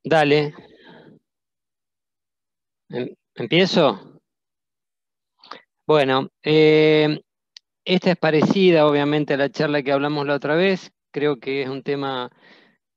Dale, ¿empiezo? Bueno, esta es parecida obviamente a la charla que hablamos la otra vez. Creo que es un tema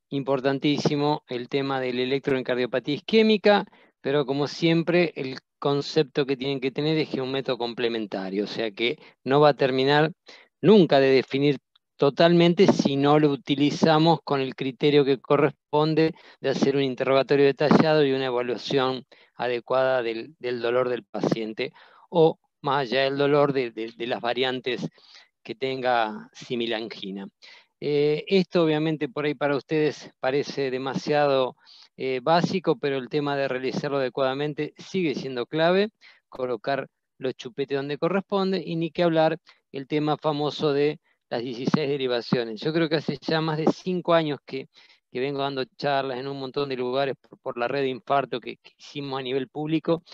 importantísimo, el tema del electroencardiopatía isquémica, pero como siempre, el concepto que tienen que tener es que es un método complementario, o sea que no va a terminar nunca de definir totalmente si no lo utilizamos con el criterio que corresponde de hacer un interrogatorio detallado y una evaluación adecuada del dolor del paciente, o más allá del dolor de las variantes que tenga similangina. Esto obviamente por ahí para ustedes parece demasiado básico, pero el tema de realizarlo adecuadamente sigue siendo clave, colocar los chupetes donde corresponde y ni que hablar el tema famoso de las 16 derivaciones. Yo creo que hace ya más de 5 años que vengo dando charlas en un montón de lugares por la red de infarto que hicimos a nivel público,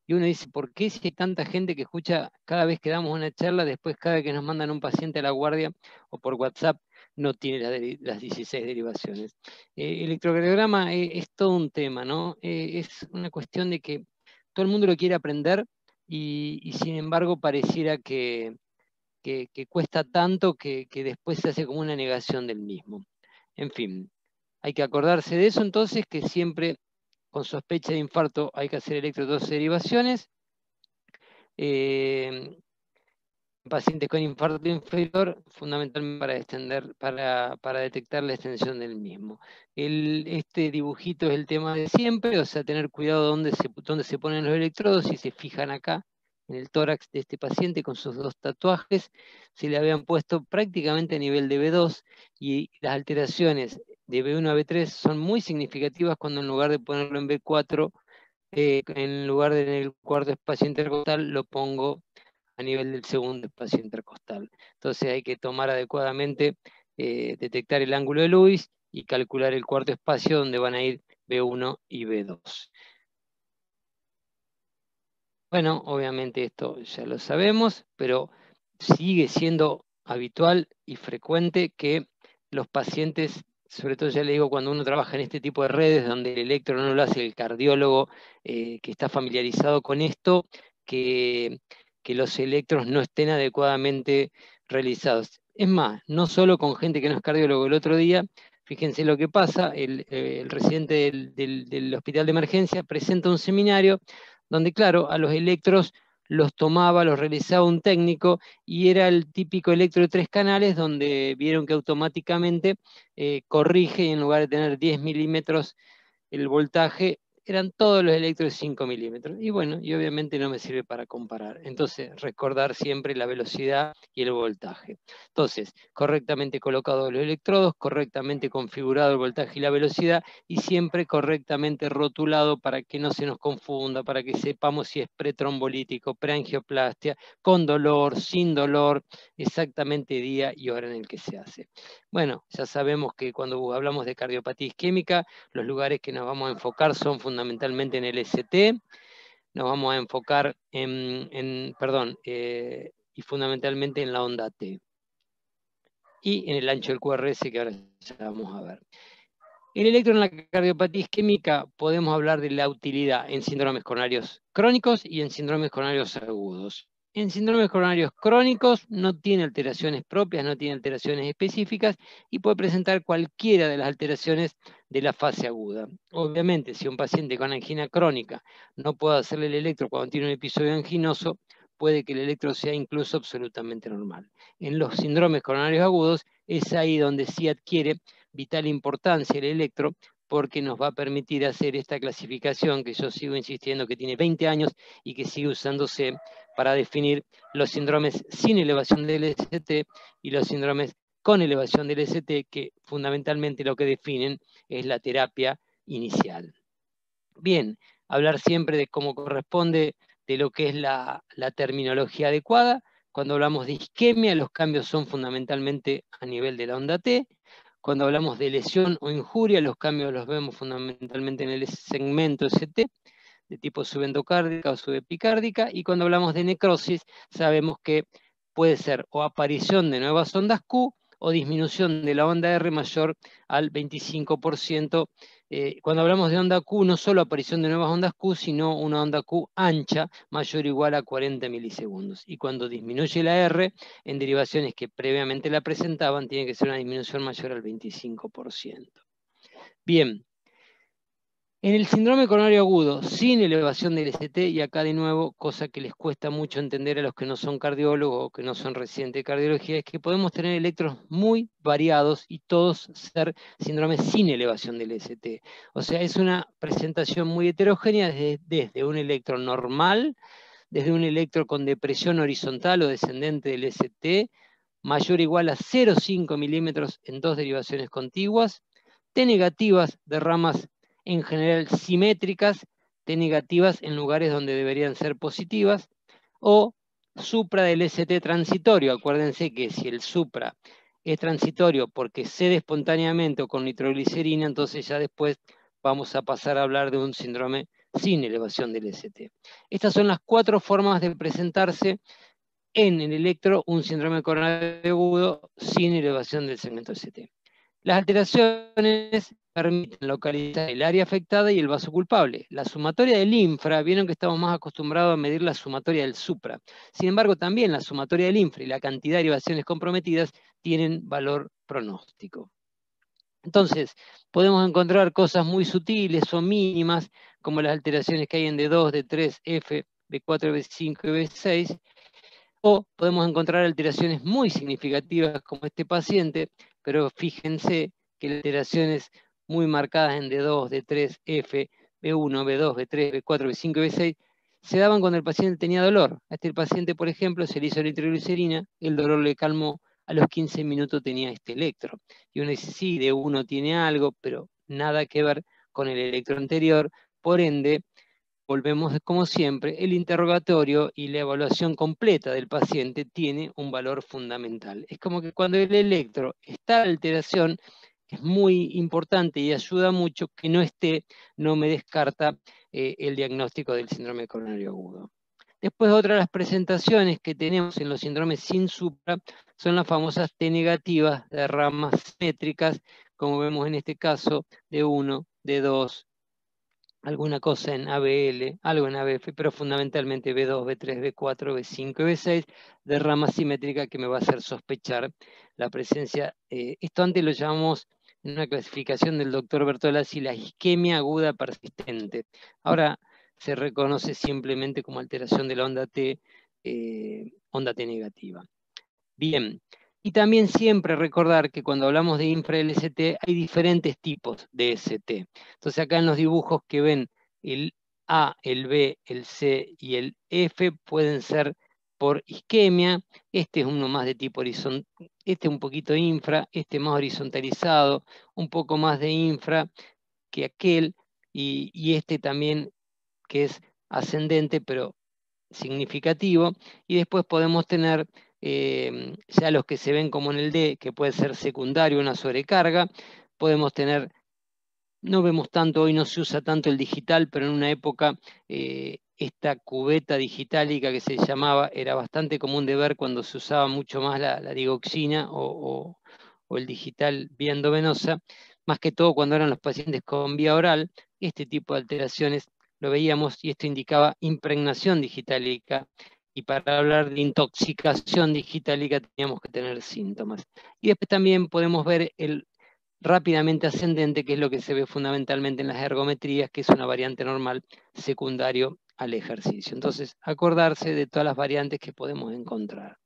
y uno dice, ¿por qué si hay tanta gente que escucha cada vez que damos una charla, después cada vez que nos mandan un paciente a la guardia o por WhatsApp no tiene las 16 derivaciones? Electrocardiograma es todo un tema, ¿no? Es una cuestión de que todo el mundo lo quiere aprender y sin embargo pareciera que cuesta tanto que después se hace como una negación del mismo. En fin, hay que acordarse de eso entonces, que siempre con sospecha de infarto hay que hacer electroderivaciones. eh, Pacientes con infarto inferior, fundamentalmente para detectar la extensión del mismo. Este dibujito es el tema de siempre, o sea, tener cuidado dónde se ponen los electrodos. Si se fijan acá, en el tórax de este paciente con sus dos tatuajes, se le habían puesto prácticamente a nivel de B2, y las alteraciones de B1 a B3 son muy significativas cuando en lugar de ponerlo en B4, en lugar de en el cuarto espacio intercostal, lo pongo a nivel del segundo espacio intercostal. Entonces hay que tomar adecuadamente, detectar el ángulo de Lewis y calcular el cuarto espacio donde van a ir B1 y B2. Bueno, obviamente esto ya lo sabemos, pero sigue siendo habitual y frecuente que los pacientes, sobre todo ya le digo, cuando uno trabaja en este tipo de redes donde el electro no lo hace el cardiólogo, que está familiarizado con esto, que, que los electros no estén adecuadamente realizados. Es más, no solo con gente que no es cardiólogo. El otro día, fíjense lo que pasa, el residente del hospital de emergencia presenta un seminario donde, claro, a los electros los tomaba, los realizaba un técnico, y era el típico electro de 3 canales donde vieron que automáticamente corrige, y en lugar de tener 10 milímetros el voltaje, eran todos los electros de 5 milímetros. Y bueno, y obviamente no me sirve para comparar. Entonces, recordar siempre la velocidad y el voltaje. Entonces, correctamente colocados los electrodos, correctamente configurado el voltaje y la velocidad, y siempre correctamente rotulado para que no se nos confunda, para que sepamos si es pretrombolítico, preangioplastia, con dolor, sin dolor, exactamente día y hora en el que se hace. Bueno, ya sabemos que cuando hablamos de cardiopatía isquémica, los lugares que nos vamos a enfocar son fundamentalmente en el ST, nos vamos a enfocar y fundamentalmente en la onda T y en el ancho del QRS, que ahora ya vamos a ver. El electro en la cardiopatía isquémica podemos hablar de la utilidad en síndromes coronarios crónicos y en síndromes coronarios agudos. En síndromes coronarios crónicos no tiene alteraciones propias, no tiene alteraciones específicas, y puede presentar cualquiera de las alteraciones de la fase aguda. Obviamente, si un paciente con angina crónica no puede hacerle el electro cuando tiene un episodio anginoso, puede que el electro sea incluso absolutamente normal. En los síndromes coronarios agudos es ahí donde sí adquiere vital importancia el electro, porque nos va a permitir hacer esta clasificación que yo sigo insistiendo que tiene 20 años y que sigue usándose para definir los síndromes sin elevación del ST y los síndromes con elevación del ST, que fundamentalmente lo que definen es la terapia inicial. Bien, hablar siempre de cómo corresponde, de lo que es la terminología adecuada. Cuando hablamos de isquemia, los cambios son fundamentalmente a nivel de la onda T. Cuando hablamos de lesión o injuria, los cambios los vemos fundamentalmente en el segmento ST, de tipo subendocárdica o subepicárdica. Y cuando hablamos de necrosis, sabemos que puede ser o aparición de nuevas ondas Q o disminución de la onda R mayor al 25%. Cuando hablamos de onda Q, no solo aparición de nuevas ondas Q, sino una onda Q ancha mayor o igual a 40 milisegundos. Y cuando disminuye la R, en derivaciones que previamente la presentaban, tiene que ser una disminución mayor al 25%. Bien. En el síndrome coronario agudo, sin elevación del ST, y acá de nuevo, cosa que les cuesta mucho entender a los que no son cardiólogos o que no son residentes de cardiología, es que podemos tener electros muy variados y todos ser síndromes sin elevación del ST. O sea, es una presentación muy heterogénea desde un electro normal, desde un electro con depresión horizontal o descendente del ST, mayor o igual a 0,5 milímetros en dos derivaciones contiguas, T negativas de ramas en general simétricas, T negativas en lugares donde deberían ser positivas, o supra del ST transitorio. Acuérdense que si el supra es transitorio porque cede espontáneamente o con nitroglicerina, entonces ya después vamos a pasar a hablar de un síndrome sin elevación del ST. Estas son las 4 formas de presentarse en el electro un síndrome coronario agudo sin elevación del segmento ST. Las alteraciones permiten localizar el área afectada y el vaso culpable. La sumatoria del infra, vieron que estamos más acostumbrados a medir la sumatoria del supra. Sin embargo, también la sumatoria del infra y la cantidad de derivaciones comprometidas tienen valor pronóstico. Entonces, podemos encontrar cosas muy sutiles o mínimas, como las alteraciones que hay en D2, D3, F, B4, B5 y B6, o podemos encontrar alteraciones muy significativas como este paciente, pero fíjense que las alteraciones muy marcadas en D2, D3, F, B1, B2, B3, B4, B5 y B6 se daban cuando el paciente tenía dolor. A este paciente, por ejemplo, se le hizo nitroglicerina, el dolor le calmó, a los 15 minutos tenía este electro. Y uno dice, sí, D1 tiene algo, pero nada que ver con el electro anterior, por ende, volvemos como siempre, el interrogatorio y la evaluación completa del paciente tiene un valor fundamental. Es como que cuando el electro está en alteración, es muy importante y ayuda mucho que no esté, no me descarta el diagnóstico del síndrome coronario agudo. Después otra de las presentaciones que tenemos en los síndromes sin supra son las famosas T negativas de ramas simétricas, como vemos en este caso, D1, D2, alguna cosa en ABL, algo en ABF, pero fundamentalmente B2, B3, B4, B5 y B6, de rama simétrica que me va a hacer sospechar la presencia. Esto antes lo llamamos, en una clasificación del doctor Bertolazzi, la isquemia aguda persistente. Ahora se reconoce simplemente como alteración de la onda T negativa. Bien. Y también siempre recordar que cuando hablamos de infra-LST hay diferentes tipos de ST. Entonces acá en los dibujos que ven el A, el B, el C y el F pueden ser por isquemia. Este es uno más de tipo horizontal, este un poquito infra, este más horizontalizado, un poco más de infra que aquel, y este también que es ascendente pero significativo. Y después podemos tener ya los que se ven como en el D, que puede ser secundario, una sobrecarga. Podemos tener, no vemos tanto, hoy no se usa tanto el digital, pero en una época esta cubeta digitálica que se llamaba, era bastante común de ver cuando se usaba mucho más la digoxina o el digital vía endovenosa, más que todo cuando eran los pacientes con vía oral. Este tipo de alteraciones lo veíamos y esto indicaba impregnación digitálica, y para hablar de intoxicación digitálica teníamos que tener síntomas. Y después también podemos ver el rápidamente ascendente, que es lo que se ve fundamentalmente en las ergometrías, que es una variante normal secundario al ejercicio. Entonces, acordarse de todas las variantes que podemos encontrar.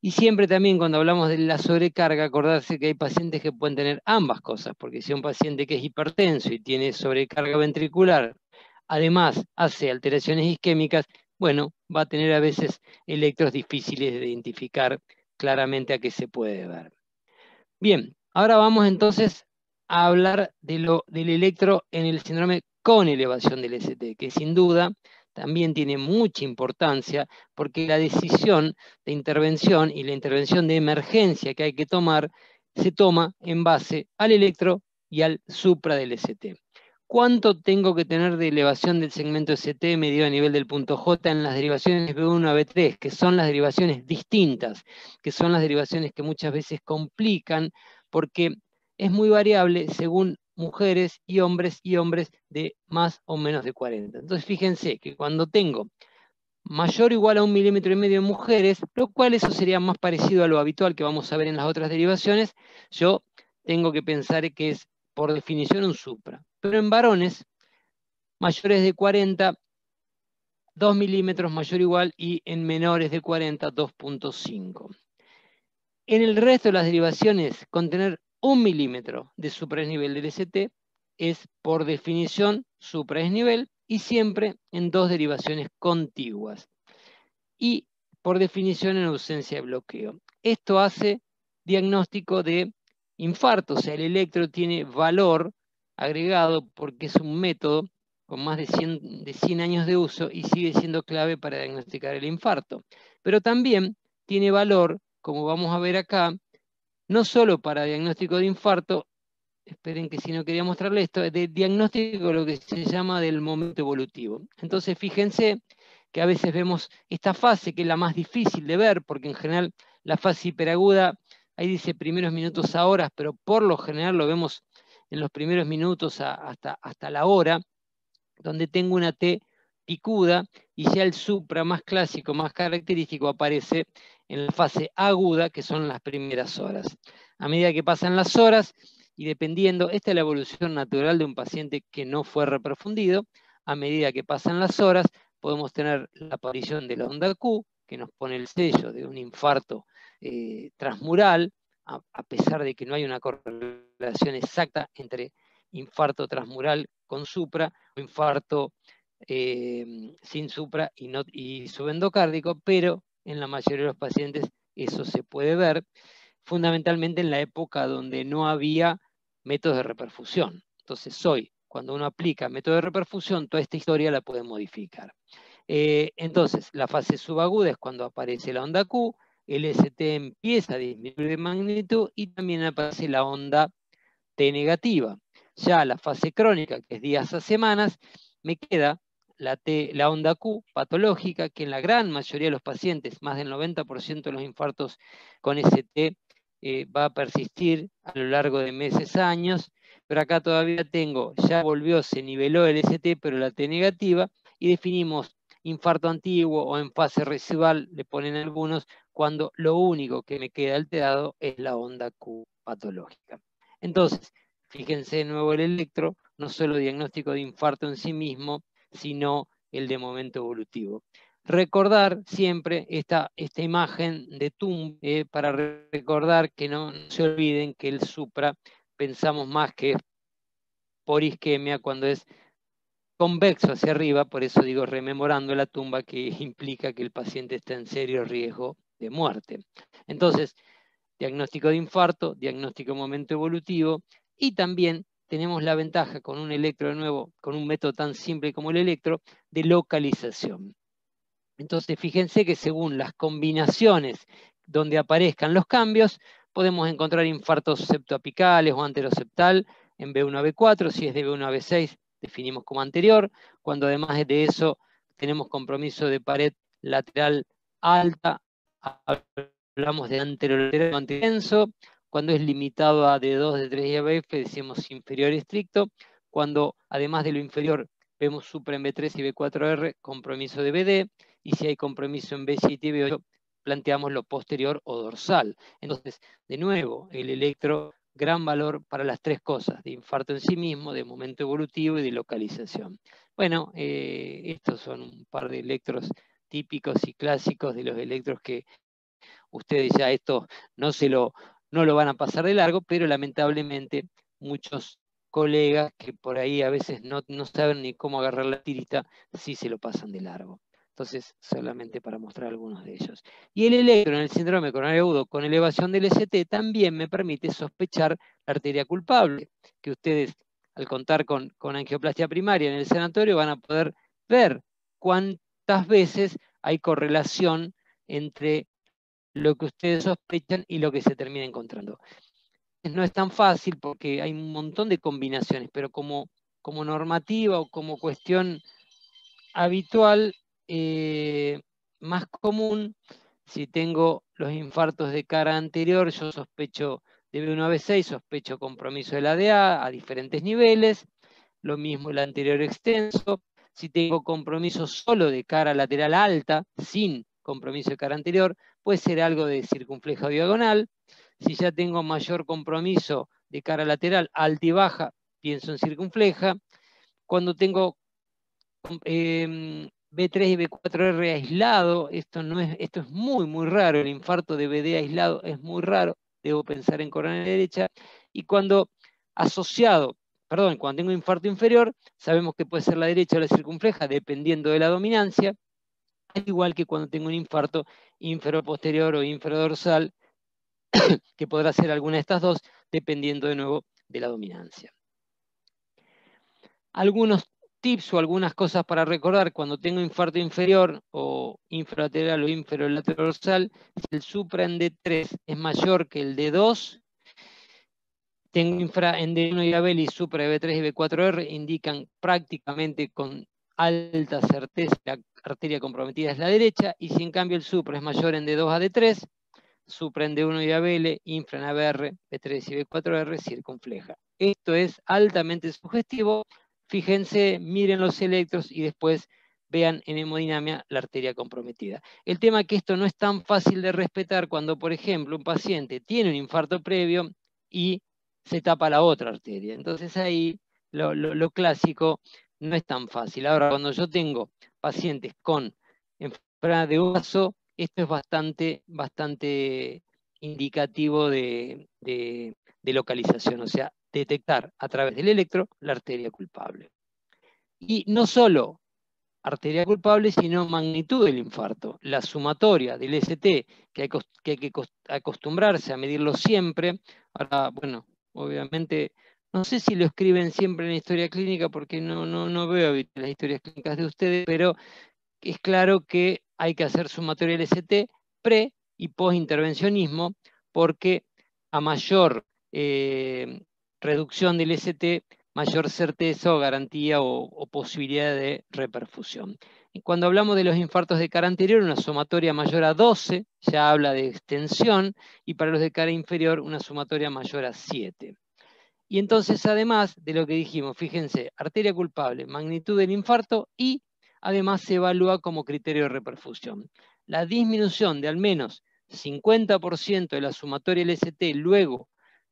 Y siempre también cuando hablamos de la sobrecarga, acordarse que hay pacientes que pueden tener ambas cosas, porque si un paciente que es hipertenso y tiene sobrecarga ventricular, además hace alteraciones isquémicas, bueno, va a tener a veces electros difíciles de identificar claramente a qué se puede ver. Bien, ahora vamos entonces a hablar del electro en el síndrome con elevación del ST, que sin duda también tiene mucha importancia, porque la decisión de intervención y la intervención de emergencia que hay que tomar se toma en base al electro y al supra del ST. ¿Cuánto tengo que tener de elevación del segmento ST medido a nivel del punto J en las derivaciones B1 a B3, que son las derivaciones distintas, que son las derivaciones que muchas veces complican, porque es muy variable según mujeres y hombres de más o menos de 40. Entonces fíjense que cuando tengo mayor o igual a 1,5 milímetros en mujeres, lo cual eso sería más parecido a lo habitual que vamos a ver en las otras derivaciones, yo tengo que pensar que es por definición un supra. Pero en varones mayores de 40, 2 milímetros mayor o igual, y en menores de 40, 2,5. En el resto de las derivaciones, con tener 1 milímetro de supraesnivel del ST es por definición supraesnivel y siempre en dos derivaciones contiguas. Y por definición en ausencia de bloqueo. Esto hace diagnóstico de infarto, o sea, el electro tiene valor agregado porque es un método con más de 100 años de uso y sigue siendo clave para diagnosticar el infarto. Pero también tiene valor, como vamos a ver acá, no solo para diagnóstico de infarto, esperen que si no quería mostrarle esto, de diagnóstico de lo que se llama del momento evolutivo. Entonces fíjense que a veces vemos esta fase que es la más difícil de ver, porque en general la fase hiperaguda, ahí dice primeros minutos a horas, pero por lo general lo vemos en los primeros minutos hasta la hora, donde tengo una T picuda, y ya el supra más clásico, más característico, aparece en la fase aguda, que son las primeras horas. A medida que pasan las horas, y dependiendo, esta es la evolución natural de un paciente que no fue reperfundido, a medida que pasan las horas, podemos tener la aparición de la onda Q, que nos pone el sello de un infarto transmural, a pesar de que no hay una correlación exacta entre infarto transmural con supra, o infarto sin supra y subendocárdico, pero en la mayoría de los pacientes eso se puede ver, fundamentalmente en la época donde no había métodos de reperfusión. Entonces hoy, cuando uno aplica método de reperfusión, toda esta historia la puede modificar. Entonces, la fase subaguda es cuando aparece la onda Q, el ST empieza a disminuir de magnitud y también aparece la onda T negativa. Ya la fase crónica, que es días a semanas, me queda la onda Q patológica, que en la gran mayoría de los pacientes, más del 90% de los infartos con ST, va a persistir a lo largo de meses, años, pero acá todavía tengo, ya volvió, se niveló el ST, pero la T negativa, y definimos infarto antiguo o en fase residual, le ponen algunos, cuando lo único que me queda alterado es la onda Q patológica. Entonces, fíjense de nuevo el electro, no solo diagnóstico de infarto en sí mismo, sino el de momento evolutivo. Recordar siempre esta imagen de TUM para recordar que no se olviden que el supra pensamos más que por isquemia cuando es convexo hacia arriba, por eso digo rememorando la tumba, que implica que el paciente está en serio riesgo de muerte. Entonces, diagnóstico de infarto, diagnóstico de momento evolutivo, y también tenemos la ventaja con un electro de nuevo, con un método tan simple como el electro, de localización. Entonces, fíjense que según las combinaciones donde aparezcan los cambios, podemos encontrar infartos septoapicales o anteroseptal en B1 a B4, si es de B1 a B6, definimos como anterior, cuando además de eso tenemos compromiso de pared lateral alta, hablamos de anterolateral antetenso, cuando es limitado a D2, D3 y ABF, decimos inferior estricto, cuando además de lo inferior vemos supra en B3 y B4R, compromiso de BD, y si hay compromiso en B7 y B8, planteamos lo posterior o dorsal. Entonces, de nuevo, el electro, gran valor para las tres cosas, de infarto en sí mismo, de momento evolutivo y de localización. Bueno, estos son un par de electros típicos y clásicos de los electros que ustedes ya esto no lo van a pasar de largo, pero lamentablemente muchos colegas que por ahí a veces no saben ni cómo agarrar la tirita, sí se lo pasan de largo. Entonces, solamente para mostrar algunos de ellos. Y el electro en el síndrome coronario agudo con elevación del ST también me permite sospechar la arteria culpable, que ustedes al contar con angioplastia primaria en el sanatorio van a poder ver cuántas veces hay correlación entre lo que ustedes sospechan y lo que se termina encontrando. No es tan fácil porque hay un montón de combinaciones, pero como como normativa o como cuestión habitual, más común, si tengo los infartos de cara anterior, yo sospecho de B1 a B6, sospecho compromiso de la DA a diferentes niveles, lo mismo el anterior extenso. Si tengo compromiso solo de cara lateral alta, sin compromiso de cara anterior, puede ser algo de circunfleja o diagonal. Si ya tengo mayor compromiso de cara lateral alta y baja, pienso en circunfleja. Cuando tengo B3 y B4R aislado, esto es muy, muy raro, el infarto de BD aislado es muy raro, debo pensar en coronaria derecha, y cuando cuando tengo infarto inferior, sabemos que puede ser la derecha o la circunfleja, dependiendo de la dominancia, al igual que cuando tengo un infarto infero-posterior o infero-dorsal, que podrá ser alguna de estas dos, dependiendo de nuevo de la dominancia. Algunos tips o algunas cosas para recordar cuando tengo infarto inferior o infralateral o inferolateral dorsal: si el supra en D3 es mayor que el D2, tengo infra en D1 y Abel y supra de B3 y B4R, indican prácticamente con alta certeza la arteria comprometida es la derecha, y si en cambio el supra es mayor en D2 a D3, supra en D1 y Abel, infra en ABR, B3 y B4R, circunfleja. Esto es altamente sugestivo. Fíjense, miren los electros y después vean en hemodinamia la arteria comprometida. El tema es que esto no es tan fácil de respetar cuando, por ejemplo, un paciente tiene un infarto previo y se tapa la otra arteria. Entonces ahí lo clásico no es tan fácil. Ahora, cuando yo tengo pacientes con enfermedad de vaso, esto es bastante indicativo de localización, o sea, detectar a través del electro la arteria culpable. Y no solo arteria culpable, sino magnitud del infarto. La sumatoria del ST, que hay que acostumbrarse a medirlo siempre. Ahora, bueno, obviamente, no sé si lo escriben siempre en la historia clínica, porque no veo las historias clínicas de ustedes, pero es claro que hay que hacer sumatoria del ST pre y post intervencionismo, porque a mayor reducción del ST, mayor certeza o garantía o posibilidad de reperfusión. Y cuando hablamos de los infartos de cara anterior, una sumatoria mayor a 12 ya habla de extensión, y para los de cara inferior una sumatoria mayor a 7. Y entonces, además de lo que dijimos, fíjense, arteria culpable, magnitud del infarto, y además se evalúa como criterio de reperfusión. La disminución de al menos 50% de la sumatoria LST luego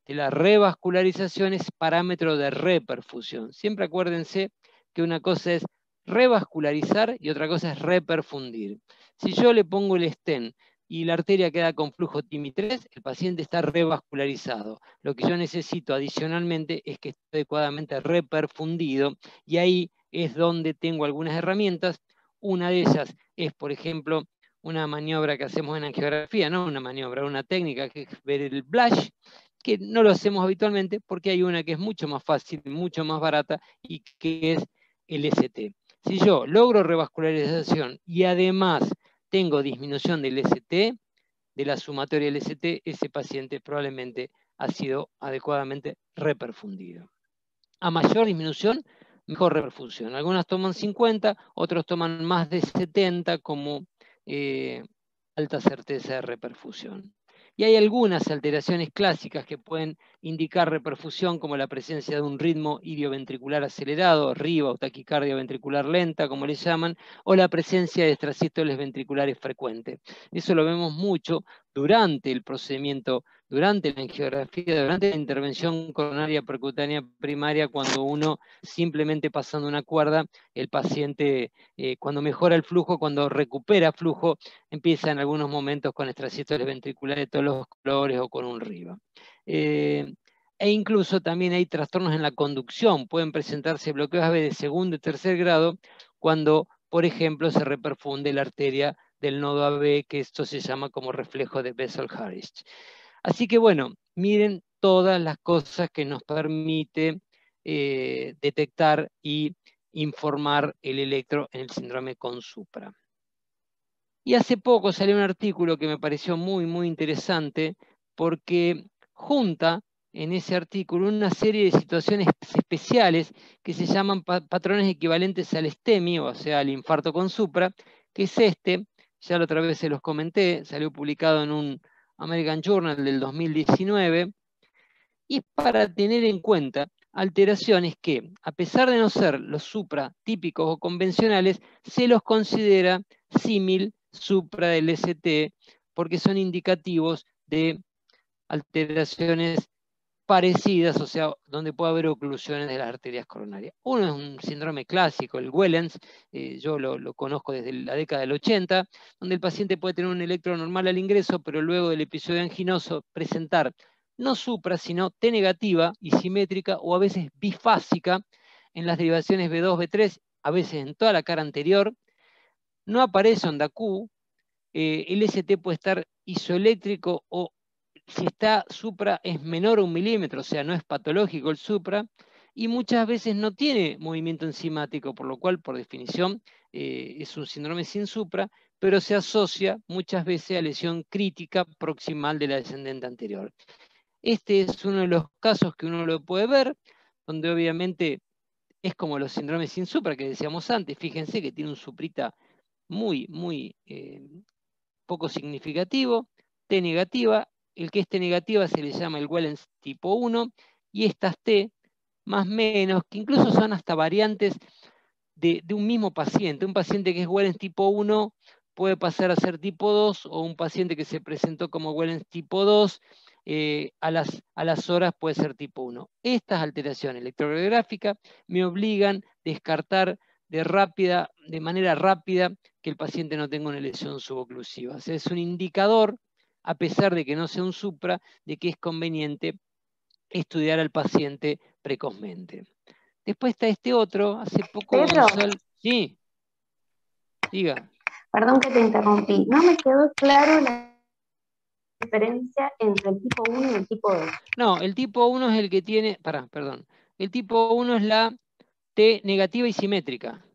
de la revascularización es parámetro de reperfusión. Siempre acuérdense que una cosa es revascularizar y otra cosa es reperfundir. Si yo le pongo el stent y la arteria queda con flujo TIMI3, el paciente está revascularizado. Lo que yo necesito adicionalmente es que esté adecuadamente reperfundido, y ahí es donde tengo algunas herramientas. Una de ellas es, por ejemplo, una maniobra que hacemos en angiografía, no una maniobra, una técnica, que es ver el BLASH, que no lo hacemos habitualmente porque hay una que es mucho más fácil, mucho más barata, y que es el ST. Si yo logro revascularización y además tengo disminución del ST, de la sumatoria del ST, ese paciente probablemente ha sido adecuadamente reperfundido. A mayor disminución, mejor reperfusión. Algunas toman 50, otros toman más de 70 como alta certeza de reperfusión. Y hay algunas alteraciones clásicas que pueden indicar reperfusión, como la presencia de un ritmo idioventricular acelerado, RIVA o taquicardia ventricular lenta, como le llaman, o la presencia de extrasístoles ventriculares frecuentes. Eso lo vemos mucho durante el procedimiento, durante la angiografía, durante la intervención coronaria percutánea primaria, cuando uno simplemente pasando una cuerda, el paciente, cuando mejora el flujo, cuando recupera flujo, empieza en algunos momentos con extrasístoles ventriculares de todos los colores o con un RIVA. E incluso también hay trastornos en la conducción. Pueden presentarse bloqueos AV de segundo y tercer grado cuando, por ejemplo, se reperfunde la arteria del nodo AV, que esto se llama como reflejo de Bessel-Harris. Así que bueno, miren todas las cosas que nos permite detectar y informar el electro en el síndrome con supra. Y hace poco salió un artículo que me pareció muy, muy interesante, porque junta en ese artículo una serie de situaciones especiales que se llaman patrones equivalentes al STEMI, o sea, al infarto con supra, que es este, ya la otra vez se los comenté, salió publicado en un American Journal del 2019, y es para tener en cuenta alteraciones que, a pesar de no ser los supra típicos o convencionales, se los considera símil supra del ST, porque son indicativos de alteraciones parecidas, o sea, donde puede haber oclusiones de las arterias coronarias. Uno es un síndrome clásico, el Wellens, yo lo conozco desde la década del 80, donde el paciente puede tener un electro normal al ingreso, pero luego del episodio anginoso presentar no supra, sino T negativa y simétrica, o a veces bifásica, en las derivaciones B2, B3, a veces en toda la cara anterior. No aparece onda Q, el ST puede estar isoeléctrico o si está supra es menor a 1 milímetro, o sea, no es patológico el supra, y muchas veces no tiene movimiento enzimático, por lo cual, por definición, es un síndrome sin supra, pero se asocia muchas veces a lesión crítica proximal de la descendente anterior. Este es uno de los casos que uno lo puede ver, donde obviamente es como los síndromes sin supra que decíamos antes. Fíjense que tiene un suprita muy poco significativo, T negativa. El que es T negativa se le llama el Wellens tipo 1, y estas T más menos, que incluso son hasta variantes de un mismo paciente. Un paciente que es Wellens tipo 1 puede pasar a ser tipo 2, o un paciente que se presentó como Wellens tipo 2, a las horas puede ser tipo 1. Estas alteraciones electrocardiográficas me obligan a descartar de manera rápida que el paciente no tenga una lesión suboclusiva. O sea, es un indicador, a pesar de que no sea un supra, de que es conveniente estudiar al paciente precozmente. Después está este otro, hace poco Pedro, Gonzalo. Sí, diga. perdón que te interrumpí. No me quedó claro la diferencia entre el tipo 1 y el tipo 2. No, el tipo 1 es el que tiene. Perdón. El tipo 1 es la T negativa y simétrica.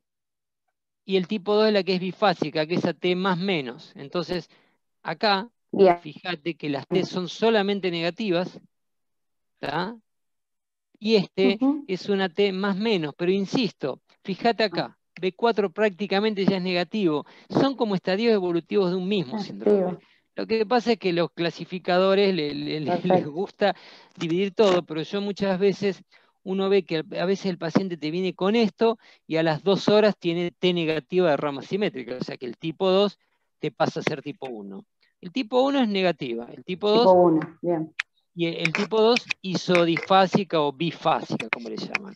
Y el tipo 2 es la que es bifásica, que es a T más menos. Entonces, acá, Bien. fíjate que las T son solamente negativas, ¿tá? Y este Ujú. es una T más menos, pero insisto, fíjate acá, B4 prácticamente ya es negativo. Son como estadios evolutivos de un mismo síndrome. Activo. Lo que pasa es que los clasificadores les Perfecto. gusta dividir todo, pero yo muchas veces, uno ve que a veces el paciente te viene con esto y a las 2 horas tiene T negativa de rama simétrica, o sea que el tipo 2 te pasa a ser tipo 1. El tipo 1 es negativa, el tipo Tipo 2 1. Bien. y el tipo 2 isodifásica o bifásica, como le llaman.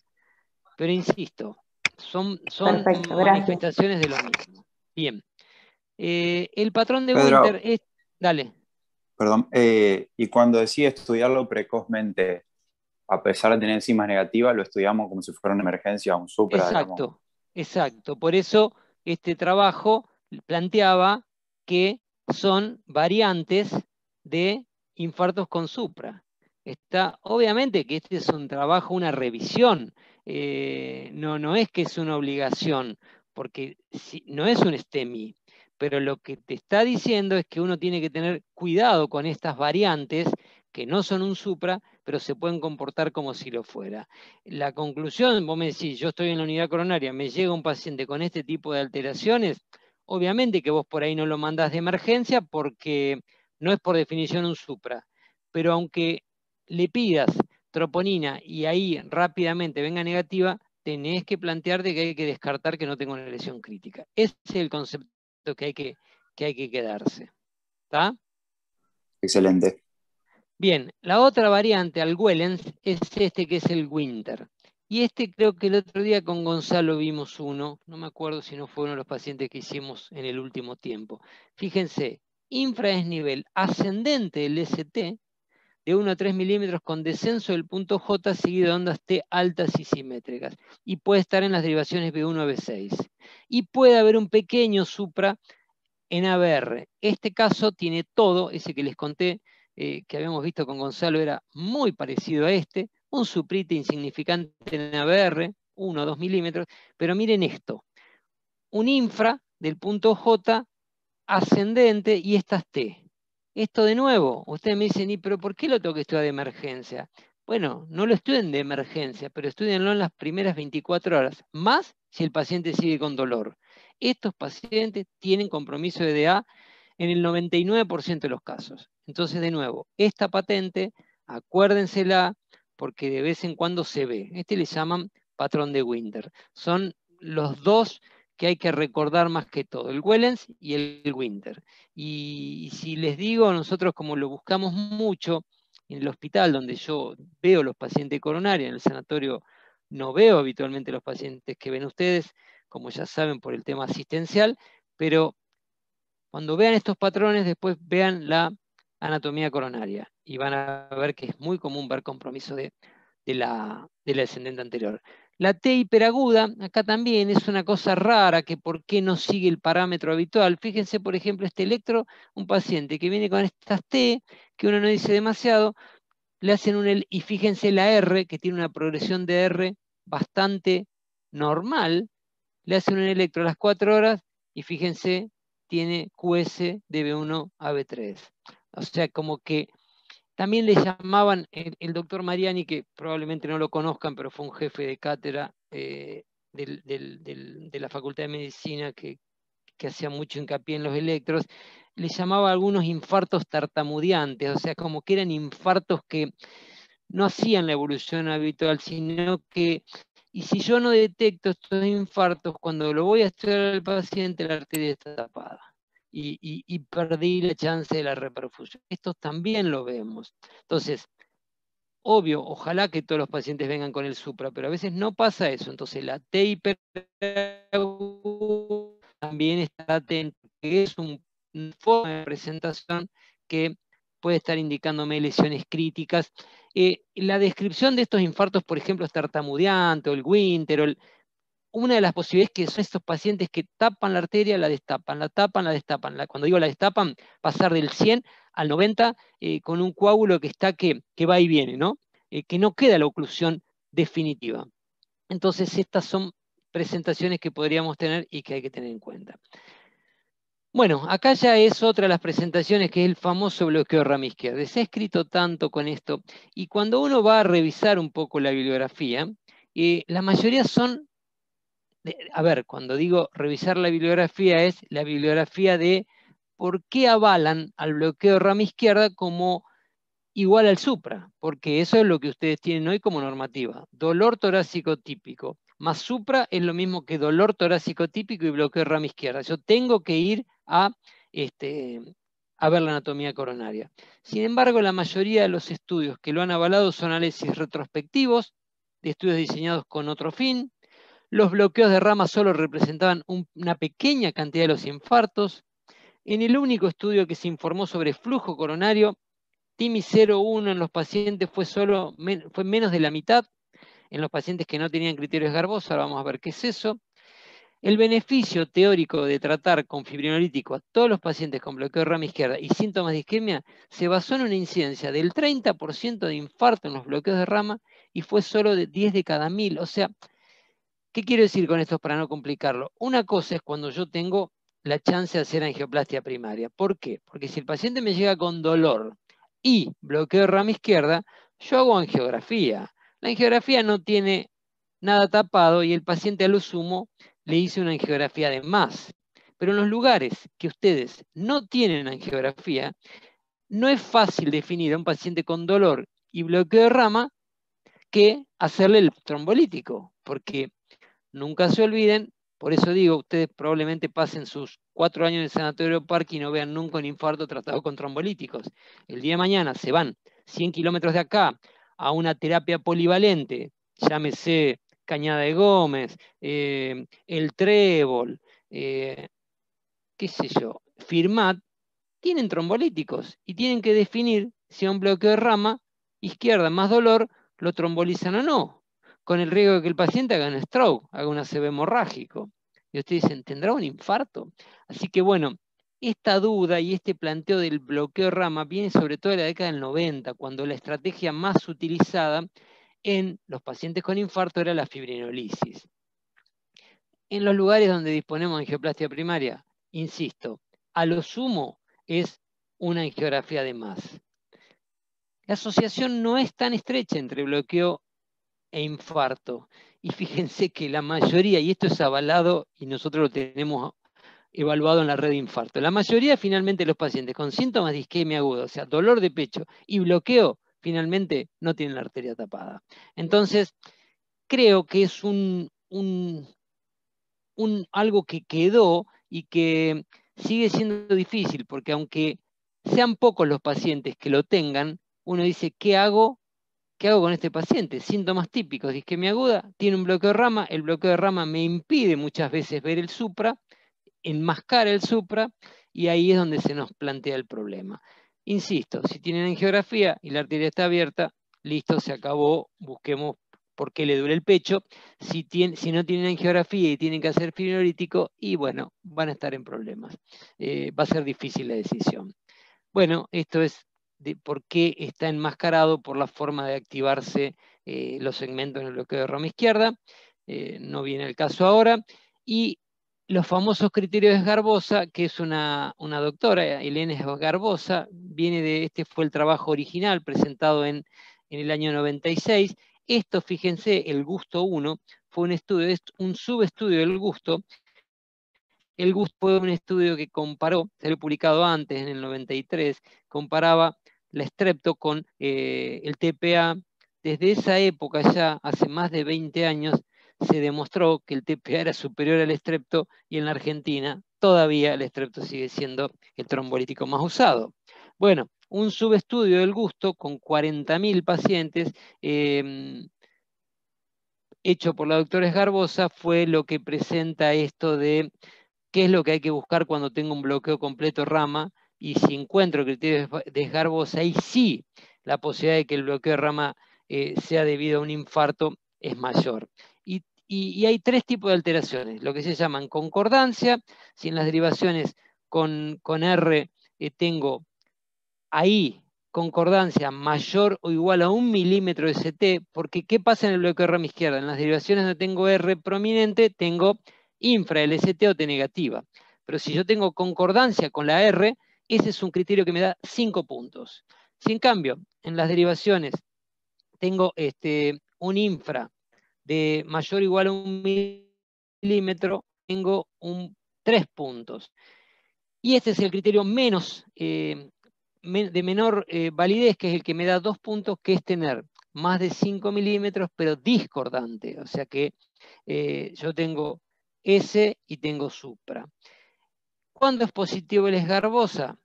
Pero insisto, son Perfecto. Gracias. manifestaciones de lo mismo. Bien. El patrón de Winter Pedro, es. Dale. perdón, y cuando decía estudiarlo precozmente, a pesar de tener enzimas negativas, lo estudiamos como si fuera una emergencia, un supra, digamos. Exacto, exacto. Por eso este trabajo planteaba que son variantes de infartos con supra. Obviamente que este es un trabajo, una revisión, no es que es una obligación, porque no es un STEMI, pero lo que te está diciendo es que uno tiene que tener cuidado con estas variantes que no son un supra, pero se pueden comportar como si lo fuera. La conclusión, vos me decís, yo estoy en la unidad coronaria, me llega un paciente con este tipo de alteraciones, obviamente que vos por ahí no lo mandás de emergencia porque no es por definición un supra, pero aunque le pidas troponina y ahí rápidamente venga negativa, tenés que plantearte que hay que descartar que no tenga una lesión crítica. Ese es el concepto que hay que quedarse. ¿Está? Excelente. Bien, la otra variante al Wellens es este que es el Winter. Y este creo que el otro día con Gonzalo vimos uno, no me acuerdo si no fue uno de los pacientes que hicimos en el último tiempo. Fíjense, infra es nivel ascendente del ST de 1 a 3 milímetros con descenso del punto J seguido de ondas T altas y simétricas. Y puede estar en las derivaciones B1 a B6. Y puede haber un pequeño supra en ABR. Este caso tiene todo, ese que les conté, que habíamos visto con Gonzalo, era muy parecido a este, un suprite insignificante en ABR, 1 o 2 milímetros, pero miren esto, un infra del punto J ascendente y estas T. Esto de nuevo, ustedes me dicen, pero ¿por qué lo tengo que estudiar de emergencia? Bueno, no lo estudien de emergencia, pero estudienlo en las primeras 24 horas, más si el paciente sigue con dolor. Estos pacientes tienen compromiso de DA en el 99% de los casos. Entonces, de nuevo, esta patente, acuérdensela, porque de vez en cuando se ve. Este le llaman patrón de Winter. Son los dos que hay que recordar más que todo, el Wellens y el Winter. Y si les digo, nosotros como lo buscamos mucho en el hospital donde yo veo los pacientes coronarios, en el sanatorio no veo habitualmente los pacientes que ven ustedes, como ya saben por el tema asistencial, pero cuando vean estos patrones, después vean la anatomía coronaria y van a ver que es muy común ver compromiso de la descendente anterior. La T hiperaguda, acá también es una cosa rara, que por qué no sigue el parámetro habitual. Fíjense, por ejemplo, este electro, un paciente que viene con estas T, que uno no dice demasiado, le hacen y fíjense la R, que tiene una progresión de R bastante normal, le hacen un electro a las 4 horas y fíjense, tiene QS de B1 a B3. O sea, como que también le llamaban, el doctor Mariani, que probablemente no lo conozcan, pero fue un jefe de cátedra de la Facultad de Medicina que hacía mucho hincapié en los electros, le llamaba a algunos infartos tartamudeantes, o sea, como que eran infartos que no hacían la evolución habitual, sino que, y si yo no detecto estos infartos, cuando lo voy a estudiar al paciente, la arteria está tapada. Y perdí la chance de la reperfusión. Estos también lo vemos. Entonces, obvio, ojalá que todos los pacientes vengan con el supra, pero a veces no pasa eso. Entonces, la T también está atento, que es una forma de presentación que puede estar indicándome lesiones críticas. La descripción de estos infartos, por ejemplo, es tartamudeante o el Winter, una de las posibilidades que son estos pacientes que tapan la arteria, la destapan, la tapan, la destapan. Cuando digo la destapan, pasar del 100 al 90 con un coágulo que está que va y viene, ¿no? Que no queda la oclusión definitiva. Entonces, estas son presentaciones que podríamos tener y que hay que tener en cuenta. Bueno, acá ya es otra de las presentaciones, que es el famoso bloqueo rama izquierda. Se ha escrito tanto con esto, y cuando uno va a revisar un poco la bibliografía, la mayoría son, a ver, cuando digo revisar la bibliografía, es la bibliografía de por qué avalan al bloqueo rama izquierda como igual al supra, porque eso es lo que ustedes tienen hoy como normativa. Dolor torácico típico más supra es lo mismo que dolor torácico típico y bloqueo rama izquierda. Yo tengo que ir a ver la anatomía coronaria. Sin embargo, la mayoría de los estudios que lo han avalado son análisis retrospectivos de estudios diseñados con otro fin. Los bloqueos de rama solo representaban una pequeña cantidad de los infartos. En el único estudio que se informó sobre flujo coronario, TIMI 0,1 en los pacientes fue menos de la mitad, en los pacientes que no tenían criterios Garbosa. Ahora vamos a ver qué es eso. El beneficio teórico de tratar con fibrinolítico a todos los pacientes con bloqueo de rama izquierda y síntomas de isquemia se basó en una incidencia del 30% de infarto en los bloqueos de rama y fue solo de 10 de cada 1000. O sea, ¿qué quiero decir con esto para no complicarlo? Una cosa es cuando yo tengo la chance de hacer angioplastia primaria. ¿Por qué? Porque si el paciente me llega con dolor y bloqueo de rama izquierda, yo hago angiografía. La angiografía no tiene nada tapado y el paciente a lo sumo le hice una angiografía de más. Pero en los lugares que ustedes no tienen angiografía, no es fácil definir a un paciente con dolor y bloqueo de rama que hacerle el trombolítico, porque nunca se olviden, por eso digo, ustedes probablemente pasen sus 4 años en el Sanatorio Parque y no vean nunca un infarto tratado con trombolíticos. El día de mañana se van 100 kilómetros de acá a una terapia polivalente, llámese Cañada de Gómez, el Trébol, qué sé yo, Firmat, tienen trombolíticos y tienen que definir si a un bloqueo de rama izquierda más dolor lo trombolizan o no, con el riesgo de que el paciente haga un stroke, haga un ACV hemorrágico. Y ustedes dicen, ¿tendrá un infarto? Así que bueno, esta duda y este planteo del bloqueo de rama viene sobre todo de la década del 90, cuando la estrategia más utilizada en los pacientes con infarto era la fibrinolisis. En los lugares donde disponemos de angioplastia primaria, insisto, a lo sumo es una angiografía de más. La asociación no es tan estrecha entre bloqueo e infarto. Y fíjense que la mayoría, y esto es avalado y nosotros lo tenemos evaluado en la red de infarto, la mayoría finalmente de los pacientes con síntomas de isquemia aguda, o sea, dolor de pecho y bloqueo, finalmente no tienen la arteria tapada. Entonces, creo que es algo que quedó y que sigue siendo difícil, porque aunque sean pocos los pacientes que lo tengan, uno dice, ¿qué hago? ¿Qué hago con este paciente? Síntomas típicos de isquemia aguda, tiene un bloqueo de rama, el bloqueo de rama me impide muchas veces ver el supra, enmascara el supra, y ahí es donde se nos plantea el problema. Insisto, si tienen angiografía y la arteria está abierta, listo, se acabó, busquemos por qué le duele el pecho. Si no tienen angiografía y tienen que hacer fibrinolítico, y bueno, van a estar en problemas. Va a ser difícil la decisión. Bueno, esto es de por qué está enmascarado por la forma de activarse los segmentos en el bloqueo de rama izquierda. No viene el caso ahora. Y los famosos criterios de Esgarbosa, que es una doctora, Elena Esgarbosa, este fue el trabajo original presentado en el año 96. Esto, fíjense, el gusto 1 fue un estudio, un subestudio del gusto. El gusto fue un estudio que comparó, se había publicado antes, en el 93, comparaba la strepto con el TPA. Desde esa época, ya hace más de 20 años, se demostró que el TPA era superior al strepto, y en la Argentina todavía el strepto sigue siendo el trombolítico más usado. Bueno, un subestudio del gusto con 40.000 pacientes, hecho por la doctora Esgarbosa, fue lo que presenta esto de qué es lo que hay que buscar cuando tengo un bloqueo completo rama, y si encuentro criterios de Esgarbosa, ahí sí la posibilidad de que el bloqueo de rama sea debido a un infarto es mayor. Y hay tres tipos de alteraciones, lo que se llaman concordancia. Si en las derivaciones con R tengo ahí concordancia mayor o igual a 1 milímetro de ST, porque ¿qué pasa en el bloqueo de rama izquierda? En las derivaciones donde tengo R prominente, tengo infra LST o T negativa. Pero si yo tengo concordancia con la R, ese es un criterio que me da 5 puntos. Si en cambio, en las derivaciones tengo un infra de mayor o igual a 1 milímetro, tengo 3 puntos. Y este es el criterio de menor validez, que es el que me da 2 puntos, que es tener más de 5 milímetros, pero discordante. O sea que yo tengo S y tengo supra. ¿Cuándo es positivo el Esgarbosa?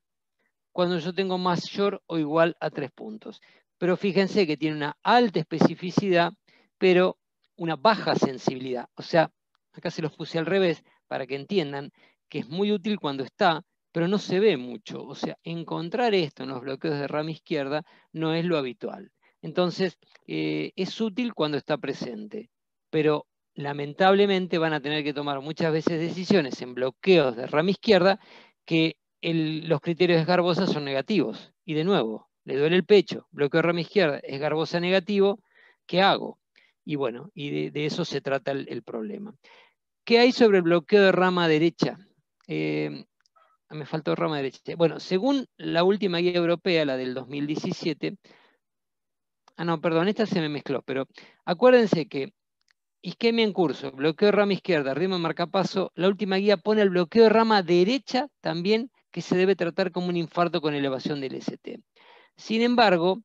Cuando yo tengo mayor o igual a 3 puntos. Pero fíjense que tiene una alta especificidad, pero una baja sensibilidad. O sea, acá se los puse al revés para que entiendan que es muy útil cuando está, pero no se ve mucho. O sea, encontrar esto en los bloqueos de rama izquierda no es lo habitual. Entonces, es útil cuando está presente, pero lamentablemente van a tener que tomar muchas veces decisiones en bloqueos de rama izquierda que los criterios de Esgarbosa son negativos. Y de nuevo, le duele el pecho, bloqueo de rama izquierda, Esgarbosa negativo, ¿qué hago? Y bueno, y de eso se trata el problema. ¿Qué hay sobre el bloqueo de rama derecha? Me faltó rama derecha. Bueno, según la última guía europea, la del 2017, no, perdón, esta se me mezcló, pero acuérdense que isquemia en curso, bloqueo de rama izquierda, ritmo de marcapaso, la última guía pone el bloqueo de rama derecha también, que se debe tratar como un infarto con elevación del ST. Sin embargo,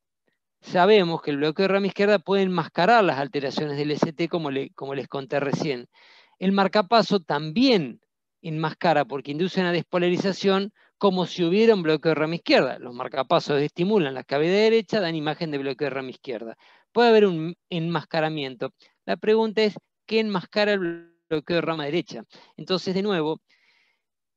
sabemos que el bloqueo de rama izquierda puede enmascarar las alteraciones del ST, como les conté recién. El marcapaso también enmascara, porque induce una despolarización, como si hubiera un bloqueo de rama izquierda. Los marcapasos estimulan la cavidad derecha, dan imagen de bloqueo de rama izquierda. Puede haber un enmascaramiento. La pregunta es, ¿qué enmascara el bloqueo de rama derecha? Entonces, de nuevo,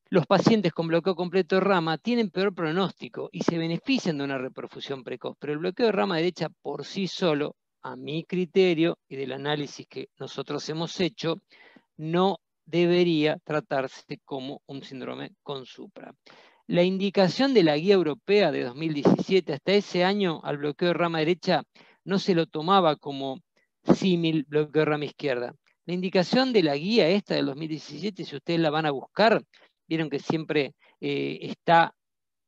los pacientes con bloqueo completo de rama tienen peor pronóstico y se benefician de una reperfusión precoz, pero el bloqueo de rama derecha por sí solo, a mi criterio y del análisis que nosotros hemos hecho, no debería tratarse como un síndrome con supra. La indicación de la guía europea de 2017, hasta ese año al bloqueo de rama derecha no se lo tomaba como símil bloqueo de rama izquierda. La indicación de la guía esta del 2017, si ustedes la van a buscar, vieron que siempre está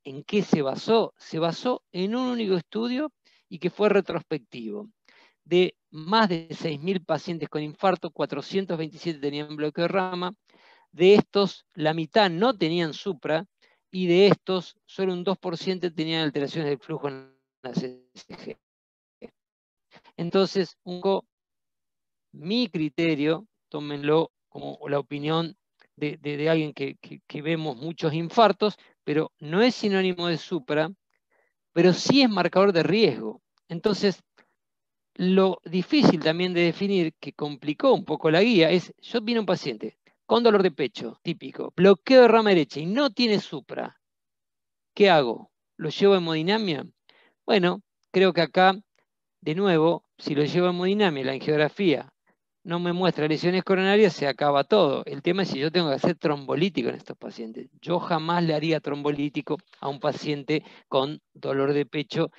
en qué se basó. Se basó en un único estudio y que fue retrospectivo. De más de 6.000 pacientes con infarto, 427 tenían bloqueo de rama. De estos, la mitad no tenían supra, y de estos, solo un 2% tenían alteraciones del flujo en la CSG. Entonces, mi criterio, tómenlo como la opinión de alguien que vemos muchos infartos, pero no es sinónimo de supra, pero sí es marcador de riesgo. Entonces, lo difícil también de definir, que complicó un poco la guía, es, yo vine un paciente con dolor de pecho, típico, bloqueo de rama derecha y no tiene supra. ¿Qué hago? ¿Lo llevo a hemodinamia? Bueno, creo que acá, de nuevo, si lo llevo a hemodinamia, la angiografía no me muestra lesiones coronarias, se acaba todo. El tema es si yo tengo que hacer trombolítico en estos pacientes. Yo jamás le haría trombolítico a un paciente con dolor de pecho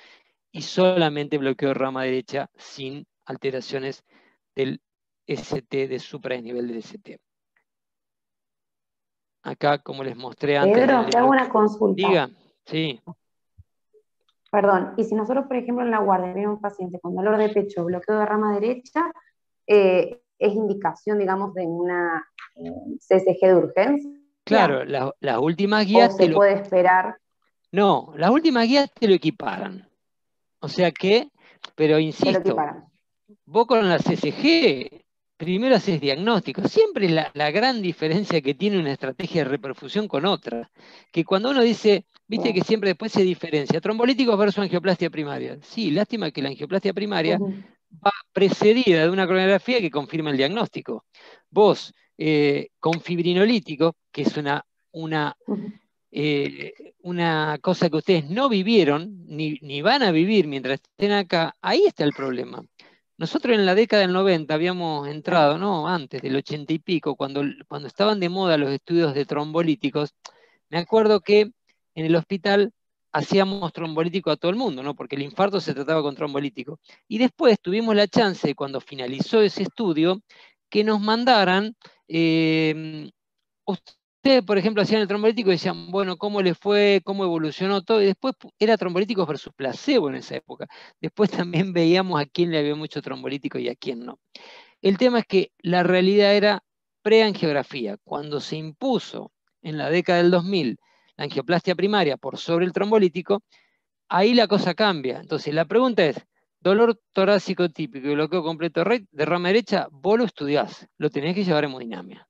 y solamente bloqueo de rama derecha sin alteraciones del ST, de supra-desnivel del ST. Acá, como les mostré antes... Pedro, te hago una consulta. Diga, sí. Perdón, y si nosotros, por ejemplo, en la guardia vemos un paciente con dolor de pecho, bloqueo de rama derecha, es indicación, digamos, de una CSG de urgencia. Claro, las últimas guías... ¿O se puede esperar? No, las últimas guías te lo equiparan. O sea que, pero insisto, vos con la CSG primero haces diagnóstico. Siempre la gran diferencia que tiene una estrategia de reperfusión con otra, que cuando uno dice, viste que siempre después se diferencia, trombolíticos versus angioplastia primaria. Sí, lástima que la angioplastia primaria va precedida de una coronografía que confirma el diagnóstico. Vos, con fibrinolítico, que es una cosa que ustedes no vivieron, ni van a vivir mientras estén acá, ahí está el problema. Nosotros en la década del 90 habíamos entrado, no, antes del 80 y pico, cuando estaban de moda los estudios de trombolíticos, me acuerdo que en el hospital hacíamos trombolítico a todo el mundo, ¿no? Porque el infarto se trataba con trombolítico. Y después tuvimos la chance, cuando finalizó ese estudio, que nos mandaran... ustedes, por ejemplo, hacían el trombolítico y decían, bueno, ¿cómo le fue? ¿Cómo evolucionó todo? Y después era trombolíticos versus placebo en esa época. Después también veíamos a quién le había mucho trombolítico y a quién no. El tema es que la realidad era preangiografía. Cuando se impuso en la década del 2000 la angioplastia primaria por sobre el trombolítico, ahí la cosa cambia. Entonces, la pregunta es, dolor torácico típico y bloqueo completo de rama derecha, vos lo estudiás, lo tenés que llevar a hemodinamia.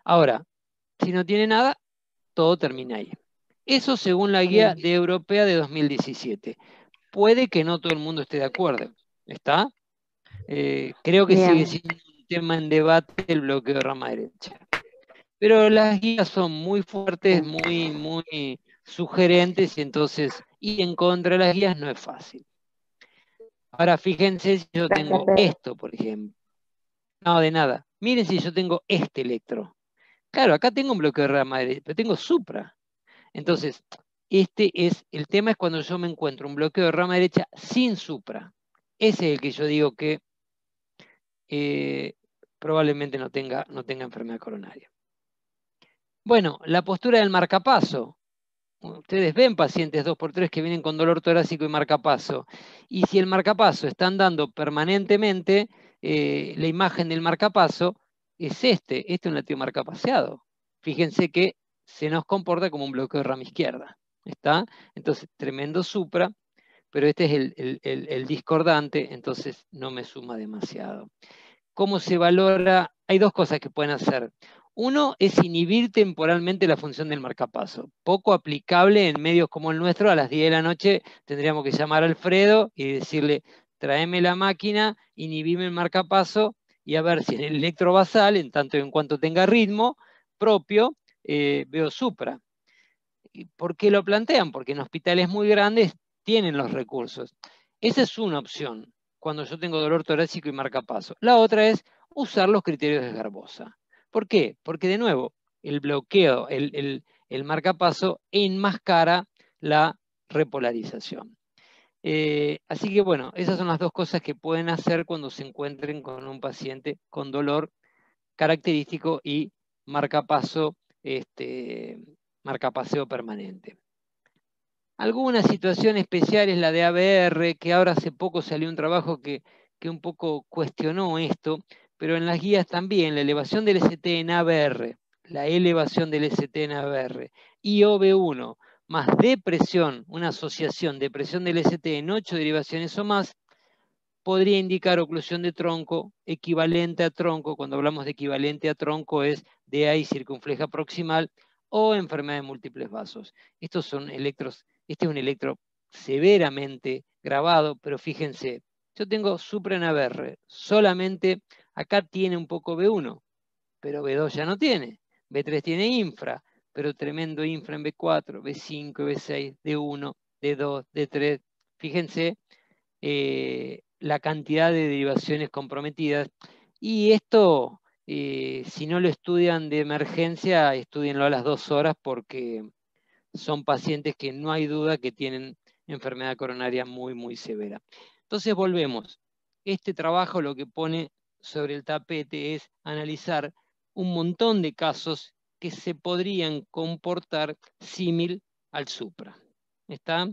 Ahora, si no tiene nada, todo termina ahí. Eso según la guía de europea de 2017. Puede que no todo el mundo esté de acuerdo. ¿Está? Creo que sigue siendo un tema en debate el bloqueo de rama derecha. Pero las guías son muy fuertes, muy sugerentes, y entonces ir en contra de las guías no es fácil. Ahora fíjense si yo tengo esto, por ejemplo. No, de nada. Miren si yo tengo este electro. Claro, acá tengo un bloqueo de rama derecha, pero tengo supra. Entonces, el tema es cuando yo me encuentro un bloqueo de rama derecha sin supra. Ese es el que yo digo que probablemente no tenga enfermedad coronaria. Bueno, la postura del marcapaso. Ustedes ven pacientes 2x3 que vienen con dolor torácico y marcapaso. Y si el marcapaso están dando permanentemente, la imagen del marcapaso es este es un latido marcapaseado. Fíjense que se nos comporta como un bloqueo de rama izquierda. ¿Está? Entonces, tremendo supra, pero este es el discordante, entonces no me suma demasiado. ¿Cómo se valora? Hay dos cosas que pueden hacer. Uno es inhibir temporalmente la función del marcapaso. Poco aplicable en medios como el nuestro. A las 10 de la noche tendríamos que llamar a Alfredo y decirle, tráeme la máquina, inhibime el marcapaso y a ver si en el electrovasal, en tanto y en cuanto tenga ritmo propio, veo supra. ¿Por qué lo plantean? Porque en hospitales muy grandes tienen los recursos. Esa es una opción cuando yo tengo dolor torácico y marcapaso. La otra es usar los criterios de Garbosa. ¿Por qué? Porque de nuevo, el bloqueo, el marcapaso enmascara la repolarización. Así que bueno, esas son las dos cosas que pueden hacer cuando se encuentren con un paciente con dolor característico y marcapaseo permanente. Alguna situación especial es la de ABR, que ahora hace poco salió un trabajo que un poco cuestionó esto, pero en las guías también, la elevación del ST en ABR, la elevación del ST en ABR y OB1 más depresión, una asociación de presión del ST en 8 derivaciones o más, podría indicar oclusión de tronco equivalente a tronco. Cuando hablamos de equivalente a tronco es DA y circunfleja proximal o enfermedad de múltiples vasos. Estos son electros, este es un electro severamente grabado, pero fíjense, yo tengo supra en ABR, solamente acá tiene un poco B1, pero B2 ya no tiene, B3 tiene infra, pero tremendo infra en B4, B5, B6, D1, D2, D3, fíjense la cantidad de derivaciones comprometidas. Y esto, si no lo estudian de emergencia, estudienlo a las 2 horas porque son pacientes que no hay duda que tienen enfermedad coronaria muy, muy severa. Entonces volvemos. Este trabajo lo que pone sobre el tapete es analizar un montón de casos que se podrían comportar símil al supra. ¿Está?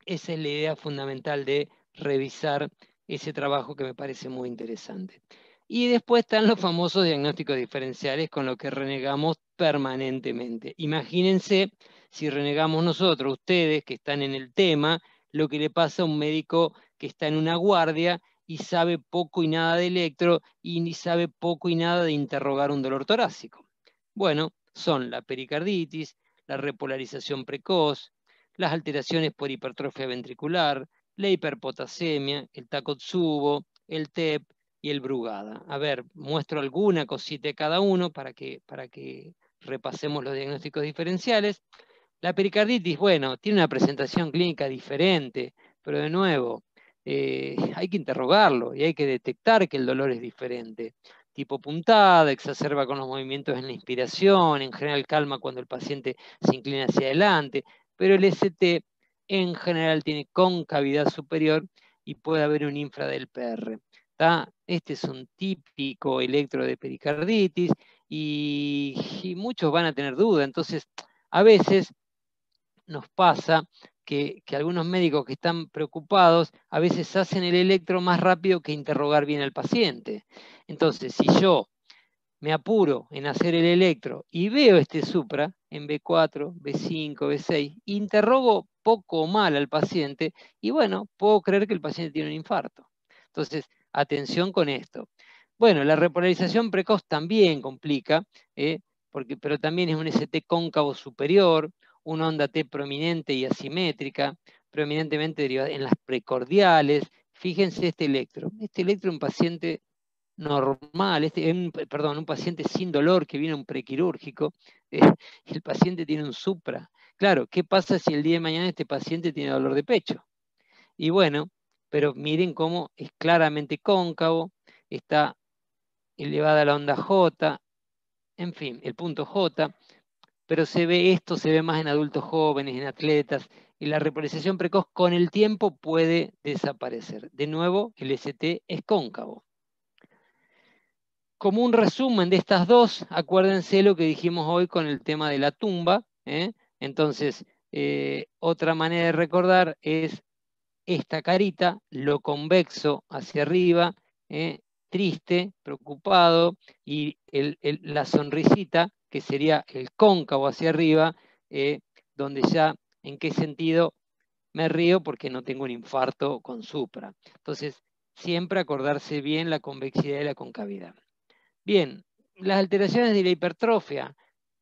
Esa es la idea fundamental de revisar ese trabajo que me parece muy interesante. Y después están los famosos diagnósticos diferenciales con los que renegamos permanentemente. Imagínense si renegamos nosotros, ustedes que están en el tema, lo que le pasa a un médico que está en una guardia y sabe poco y nada de electro y ni sabe poco y nada de interrogar un dolor torácico. Bueno, son la pericarditis, la repolarización precoz, las alteraciones por hipertrofia ventricular, la hiperpotasemia, el Takotsubo, el TEP y el Brugada. A ver, muestro alguna cosita de cada uno para que repasemos los diagnósticos diferenciales. La pericarditis, bueno, tiene una presentación clínica diferente, pero de nuevo, hay que interrogarlo y hay que detectar que el dolor es diferente. Tipo puntada, exacerba con los movimientos en la inspiración, en general calma cuando el paciente se inclina hacia adelante, pero el ST en general tiene concavidad superior y puede haber un infra del PR. ¿Tá? Este es un típico electro de pericarditis y muchos van a tener duda, entonces a veces nos pasa que algunos médicos que están preocupados a veces hacen el electro más rápido que interrogar bien al paciente. Entonces, si yo me apuro en hacer el electro y veo este supra en B4, B5, B6, interrogo poco o mal al paciente y bueno, puedo creer que el paciente tiene un infarto. Entonces, atención con esto. Bueno, la repolarización precoz también complica, pero también es un ST cóncavo superior, una onda T prominente y asimétrica, prominentemente derivada en las precordiales. Fíjense este electro. Este electro en un paciente normal, un paciente sin dolor que viene a un prequirúrgico, el paciente tiene un supra. Claro, ¿qué pasa si el día de mañana este paciente tiene dolor de pecho? Y bueno, pero miren cómo es claramente cóncavo, está elevada la onda J, en fin, el punto J, pero se ve más en adultos jóvenes, en atletas, y la repolarización precoz con el tiempo puede desaparecer. De nuevo, el ST es cóncavo. Como un resumen de estas dos, acuérdense lo que dijimos hoy con el tema de la tumba. Entonces, otra manera de recordar es esta carita, lo convexo hacia arriba, triste, preocupado, y la sonrisita, que sería el cóncavo hacia arriba, donde ya, ¿en qué sentido? Me río porque no tengo un infarto con supra. Entonces, siempre acordarse bien la convexidad y la concavidad. Bien, las alteraciones de la hipertrofia.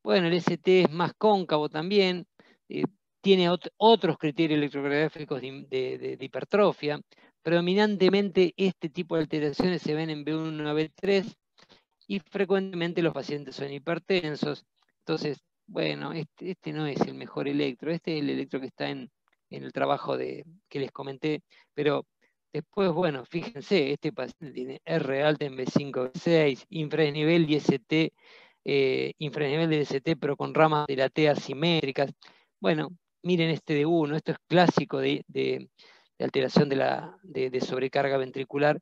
Bueno, el ST es más cóncavo también, tiene otros criterios electrocardiográficos de hipertrofia. Predominantemente este tipo de alteraciones se ven en B1 a B3 y frecuentemente los pacientes son hipertensos. Entonces, bueno, este no es el mejor electro, este es el electro que está en el trabajo que les comenté, pero después, bueno, fíjense, este paciente tiene R alta en B5, B6, infranivel y ST, infranivel de ST, pero con ramas de la T asimétricas. Bueno, miren este D1, esto es clásico de alteración de sobrecarga ventricular,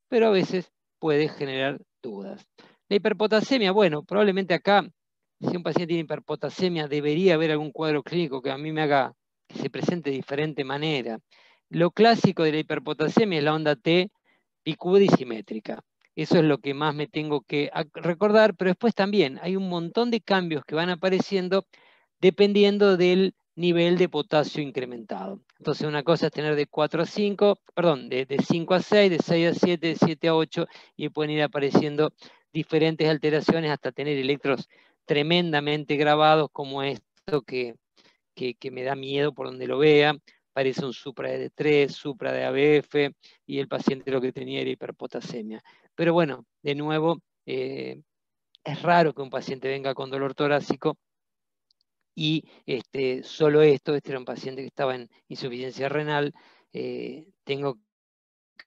pero a veces puede generar dudas. La hiperpotasemia, bueno, probablemente acá, si un paciente tiene hiperpotasemia, debería haber algún cuadro clínico que a mí me haga que se presente de diferente manera. Lo clásico de la hiperpotasemia es la onda T picuda y simétrica. Eso es lo que más me tengo que recordar, pero después también hay un montón de cambios que van apareciendo dependiendo del nivel de potasio incrementado. Entonces una cosa es tener de 4 a 5, perdón, de 5 a 6, de 6 a 7, de 7 a 8, y pueden ir apareciendo diferentes alteraciones hasta tener electros tremendamente grabados como esto que me da miedo por donde lo vea. Parece un supra de D3, supra de ABF, y el paciente lo que tenía era hiperpotasemia. Pero bueno, de nuevo, es raro que un paciente venga con dolor torácico y solo esto, este era un paciente que estaba en insuficiencia renal, tengo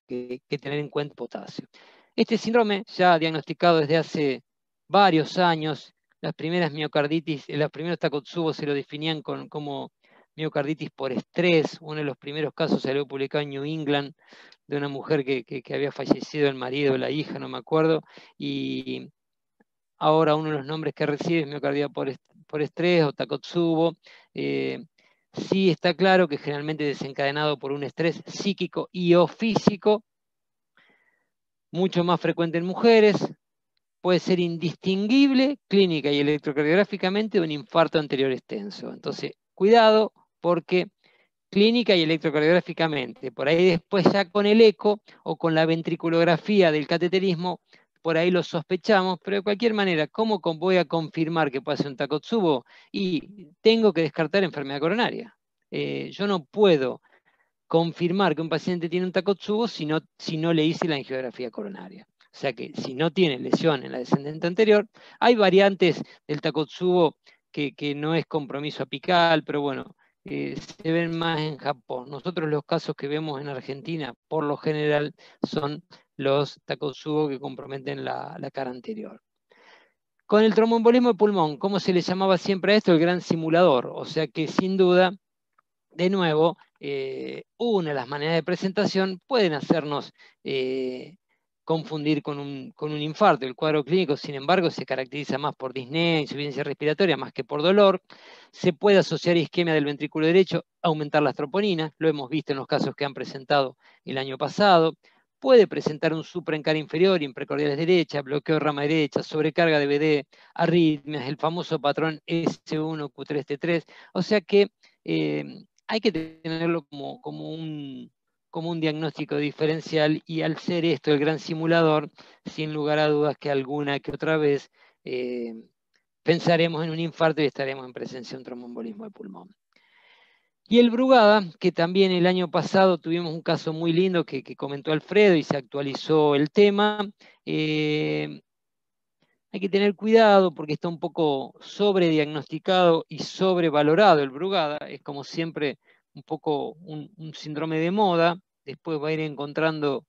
que tener en cuenta potasio. Este síndrome ya diagnosticado desde hace varios años. Las primeras miocarditis, los primeros Takotsubo se lo definían como miocarditis por estrés. Uno de los primeros casos salió publicado en New England de una mujer que había fallecido el marido o la hija, no me acuerdo, y ahora uno de los nombres que recibe es miocardia por estrés o Takotsubo. Sí está claro que generalmente desencadenado por un estrés psíquico y o físico, mucho más frecuente en mujeres, puede ser indistinguible clínica y electrocardiográficamente de un infarto anterior extenso. Entonces, cuidado, porque clínica y electrocardiográficamente, por ahí después ya con el eco o con la ventriculografía del cateterismo, por ahí lo sospechamos, pero de cualquier manera, ¿cómo voy a confirmar que puede ser un Takotsubo? Y tengo que descartar enfermedad coronaria. Yo no puedo confirmar que un paciente tiene un Takotsubo si no le hice la angiografía coronaria. O sea que si no tiene lesión en la descendente anterior, hay variantes del Takotsubo que no es compromiso apical, pero bueno, se ven más en Japón. Nosotros los casos que vemos en Argentina, por lo general, son los Takotsubo que comprometen la cara anterior. Con el tromboembolismo de pulmón, ¿cómo se le llamaba siempre a esto? El gran simulador. O sea que sin duda, de nuevo, una de las maneras de presentación pueden hacernos confundir con un infarto. El cuadro clínico, sin embargo, se caracteriza más por disnea, insuficiencia respiratoria, más que por dolor. Se puede asociar isquemia del ventrículo derecho, aumentar las troponinas, lo hemos visto en los casos que han presentado el año pasado. Puede presentar un supra en cara inferior, imprecordiales derecha, bloqueo de rama derecha, sobrecarga de BD, arritmias, el famoso patrón S1, Q3, T3. O sea que hay que tenerlo como un diagnóstico diferencial, y al ser esto el gran simulador, sin lugar a dudas que alguna que otra vez pensaremos en un infarto y estaremos en presencia de un tromboembolismo de pulmón. Y el Brugada, que también el año pasado tuvimos un caso muy lindo que comentó Alfredo y se actualizó el tema. Hay que tener cuidado porque está un poco sobrediagnosticado y sobrevalorado el Brugada. Es como siempre un poco un síndrome de moda. Después va a ir encontrando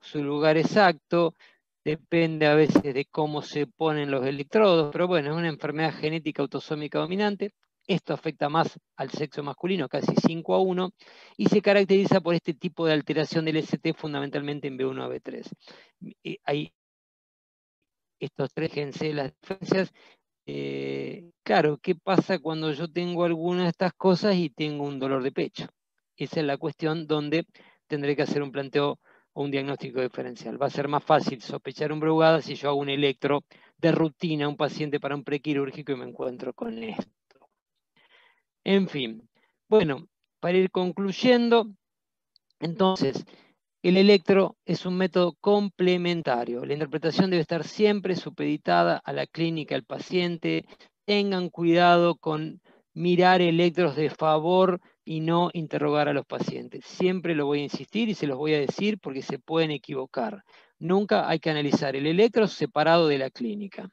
su lugar exacto. Depende a veces de cómo se ponen los electrodos. Pero bueno, es una enfermedad genética autosómica dominante. Esto afecta más al sexo masculino, casi 5 a 1, y se caracteriza por este tipo de alteración del ST fundamentalmente en B1 a B3. Hay estos tres fíjense las diferencias. Claro, ¿qué pasa cuando yo tengo alguna de estas cosas y tengo un dolor de pecho? Esa es la cuestión donde tendré que hacer un planteo o un diagnóstico diferencial. Va a ser más fácil sospechar un Brugada si yo hago un electro de rutina a un paciente para un prequirúrgico y me encuentro con esto. En fin, bueno, para ir concluyendo, entonces, el electro es un método complementario. La interpretación debe estar siempre supeditada a la clínica del paciente. Tengan cuidado con mirar electros de favor y no interrogar a los pacientes. Siempre lo voy a insistir y se los voy a decir porque se pueden equivocar. Nunca hay que analizar el electro separado de la clínica.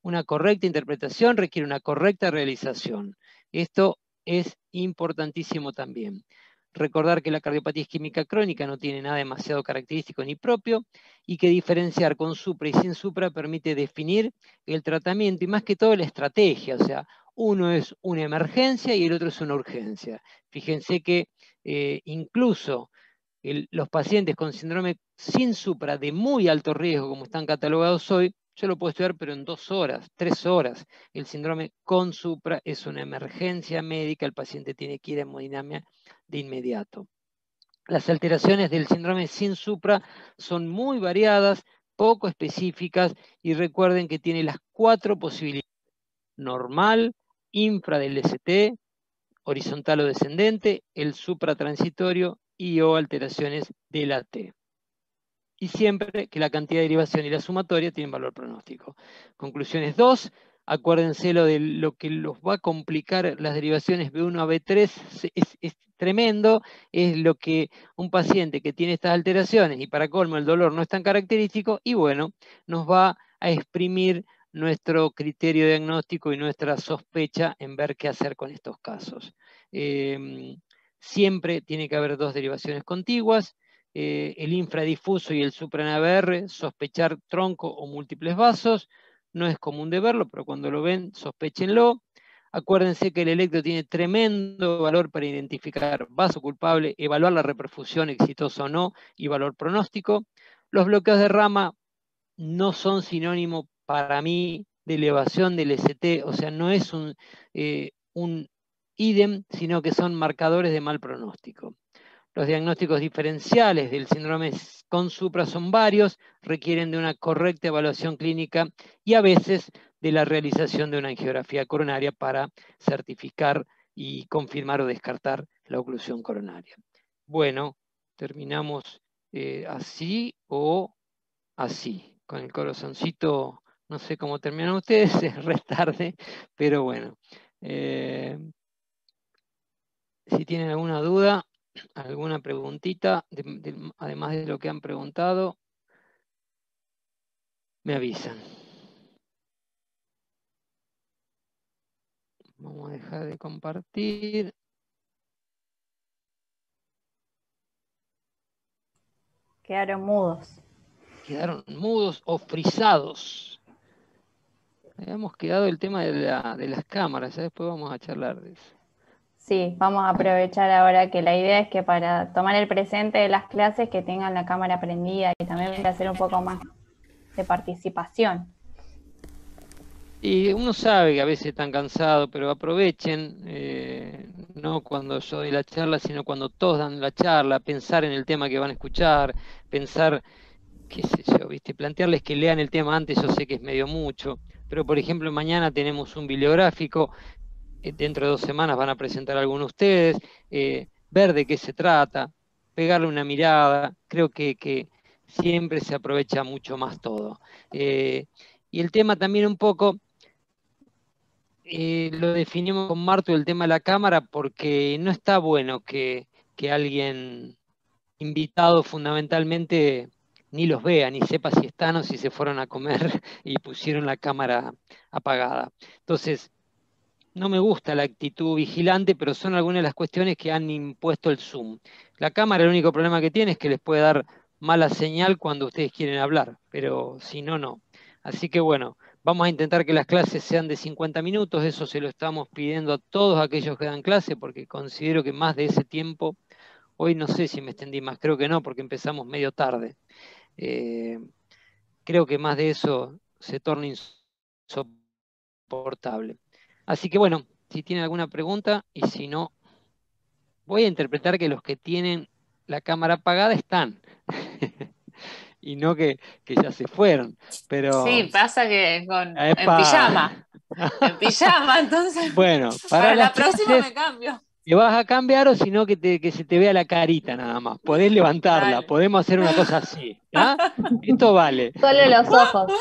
Una correcta interpretación requiere una correcta realización. Esto es importantísimo también. Recordar que la cardiopatía isquémica crónica no tiene nada demasiado característico ni propio, y que diferenciar con supra y sin supra permite definir el tratamiento y más que todo la estrategia. O sea, uno es una emergencia y el otro es una urgencia. Fíjense que incluso los pacientes con síndrome sin supra de muy alto riesgo, como están catalogados hoy, Yo lo puedo estudiar, pero en 2 horas, 3 horas. El síndrome con supra es una emergencia médica, el paciente tiene que ir a hemodinamia de inmediato. Las alteraciones del síndrome sin supra son muy variadas, poco específicas, y recuerden que tiene las 4 posibilidades: normal, infra del ST, horizontal o descendente, el supratransitorio y o alteraciones de la T. Y siempre que la cantidad de derivación y la sumatoria tienen valor pronóstico. Conclusiones 2. Acuérdense lo que los va a complicar las derivaciones B1 a B3 es tremendo, es lo que un paciente que tiene estas alteraciones y para colmo el dolor no es tan característico y bueno, nos va a exprimir nuestro criterio diagnóstico y nuestra sospecha en ver qué hacer con estos casos. Siempre tiene que haber 2 derivaciones contiguas. El infradifuso y el supra-NABR, sospechar tronco o múltiples vasos. No es común de verlo, pero cuando lo ven, sospéchenlo. Acuérdense que el electro tiene tremendo valor para identificar vaso culpable, evaluar la reperfusión exitosa o no y valor pronóstico. Los bloqueos de rama no son sinónimo para mí de elevación del ST, o sea, no es un ídem, sino que son marcadores de mal pronóstico. Los diagnósticos diferenciales del síndrome con supra son varios, requieren de una correcta evaluación clínica y a veces de la realización de una angiografía coronaria para certificar y confirmar o descartar la oclusión coronaria. Bueno, terminamos así o así, con el corazoncito, no sé cómo terminan ustedes, es re tarde, pero bueno. Si tienen alguna duda, alguna preguntita, además de lo que han preguntado, me avisan. Vamos a dejar de compartir. Quedaron mudos. Quedaron mudos o frisados. Habíamos quedado el tema de las cámaras, ya después vamos a charlar de eso. Sí, vamos a aprovechar ahora que la idea es que para tomar el presente de las clases que tengan la cámara prendida y también para hacer un poco más de participación. Y uno sabe que a veces están cansados, pero aprovechen, no cuando yo doy la charla, sino cuando todos dan la charla, pensar en el tema que van a escuchar, pensar, qué sé yo, ¿viste? Plantearles que lean el tema antes, yo sé que es medio mucho, pero por ejemplo mañana tenemos un bibliográfico, dentro de 2 semanas van a presentar algunos de ustedes, ver de qué se trata, pegarle una mirada, creo que siempre se aprovecha mucho más todo. Y el tema también un poco, lo definimos con Martu, el tema de la cámara, porque no está bueno que alguien invitado fundamentalmente ni los vea, ni sepa si están o si se fueron a comer y pusieron la cámara apagada. Entonces, no me gusta la actitud vigilante, pero son algunas de las cuestiones que han impuesto el Zoom. La cámara, el único problema que tiene es que les puede dar mala señal cuando ustedes quieren hablar, pero si no, no. Así que bueno, vamos a intentar que las clases sean de 50 minutos, eso se lo estamos pidiendo a todos aquellos que dan clase, porque considero que más de ese tiempo, hoy no sé si me extendí más, creo que no, porque empezamos medio tarde. Creo que más de eso se torna insoportable. Así que bueno, si tienen alguna pregunta y si no, voy a interpretar que los que tienen la cámara apagada están y no que ya se fueron. Pero Sí, pasa que en ¡epa! pijama. En pijama, entonces Bueno, para las la próxima clases, me cambio. ¿te vas a cambiar o sino que se te vea la carita nada más? Podés levantarla, Dale. podemos hacer una cosa así, ¿ya? Esto vale. Solo los ojos.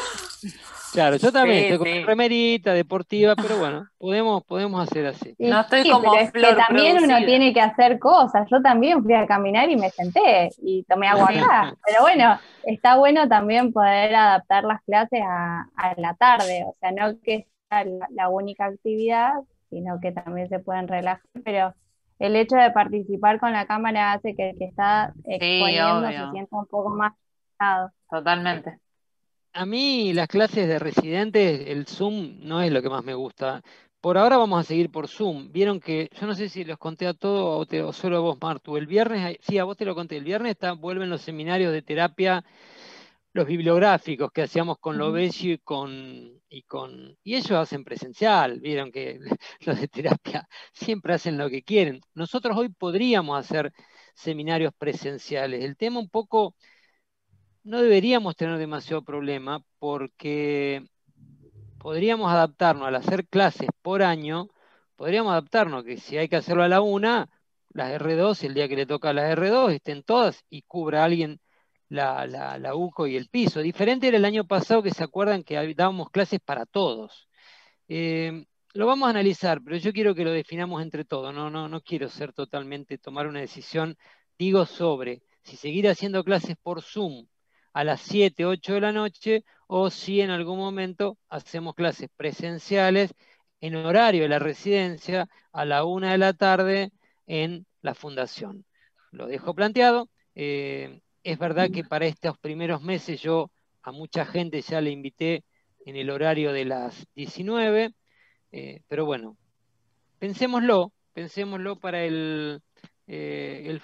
Claro, yo también Sí, estoy con una sí. remerita deportiva, pero bueno, podemos hacer así. Sí, No estoy sí, como pero es que Flor también uno producida. tiene que hacer cosas. Yo también fui a caminar y me senté y tomé agua acá. Pero bueno, está bueno también poder adaptar las clases a la tarde. O sea, no que sea la única actividad, sino que también se pueden relajar. Pero el hecho de participar con la cámara hace que el que está Sí, exponiendo se obvio. sienta un poco más relajado. Totalmente. A mí las clases de residentes, el Zoom no es lo que más me gusta. Por ahora vamos a seguir por Zoom. Vieron que, yo no sé si los conté a todos o solo a vos, Martu. El viernes, sí, a vos te lo conté, el viernes vuelven los seminarios de terapia los bibliográficos que hacíamos con Ujú. Lovesio y ellos hacen presencial, vieron que los de terapia siempre hacen lo que quieren. Nosotros hoy podríamos hacer seminarios presenciales. El tema un poco, no deberíamos tener demasiado problema porque podríamos adaptarnos al hacer clases por año, podríamos adaptarnos que si hay que hacerlo a la una, las R2, el día que le toca a las R2, estén todas y cubra alguien la UCO y el piso. Diferente era el año pasado, que se acuerdan que dábamos clases para todos. Lo vamos a analizar, pero yo quiero que lo definamos entre todos. No quiero ser totalmente, tomar una decisión, digo, sobre si seguir haciendo clases por Zoom a las 7, 8 de la noche, o si en algún momento hacemos clases presenciales en horario de la residencia a la 1 de la tarde en la fundación. Lo dejo planteado. Es verdad que para estos primeros meses yo a mucha gente ya le invité en el horario de las 19, pero bueno, pensémoslo para el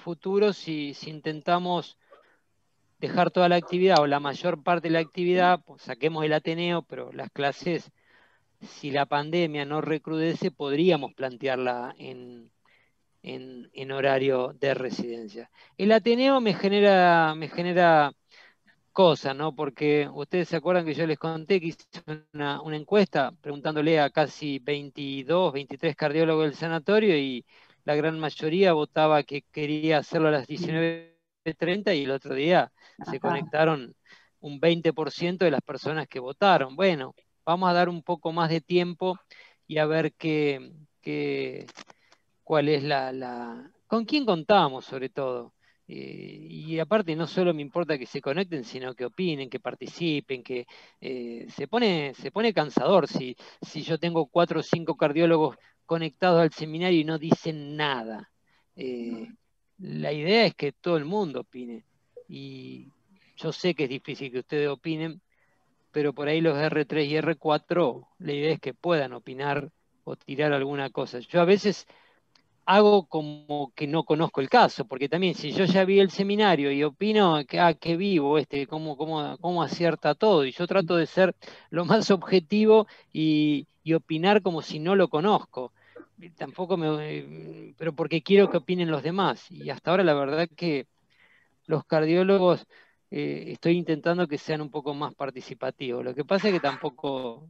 futuro, si intentamos dejar toda la actividad o la mayor parte de la actividad, pues saquemos el Ateneo, pero las clases, si la pandemia no recrudece, podríamos plantearla en horario de residencia. El Ateneo me genera cosas, ¿no? Porque ustedes se acuerdan que yo les conté que hice una encuesta preguntándole a casi 22, 23 cardiólogos del sanatorio, y la gran mayoría votaba que quería hacerlo a las 19:30, y el otro día se conectaron un 20% de las personas que votaron. Bueno, vamos a dar un poco más de tiempo y a ver cuál es con quién contamos, sobre todo. Y aparte, no solo me importa que se conecten, sino que opinen, que participen, que se pone cansador si yo tengo 4 o 5 cardiólogos conectados al seminario y no dicen nada. La idea es que todo el mundo opine. Y yo sé que es difícil que ustedes opinen, pero por ahí los R3 y R4, la idea es que puedan opinar o tirar alguna cosa. Yo a veces hago como que no conozco el caso, porque también si yo ya vi el seminario y opino que vivo, cómo acierta todo, y yo trato de ser lo más objetivo y opinar como si no lo conozco. Tampoco pero porque quiero que opinen los demás. Y hasta ahora la verdad que los cardiólogos estoy intentando que sean un poco más participativos. Lo que pasa es que tampoco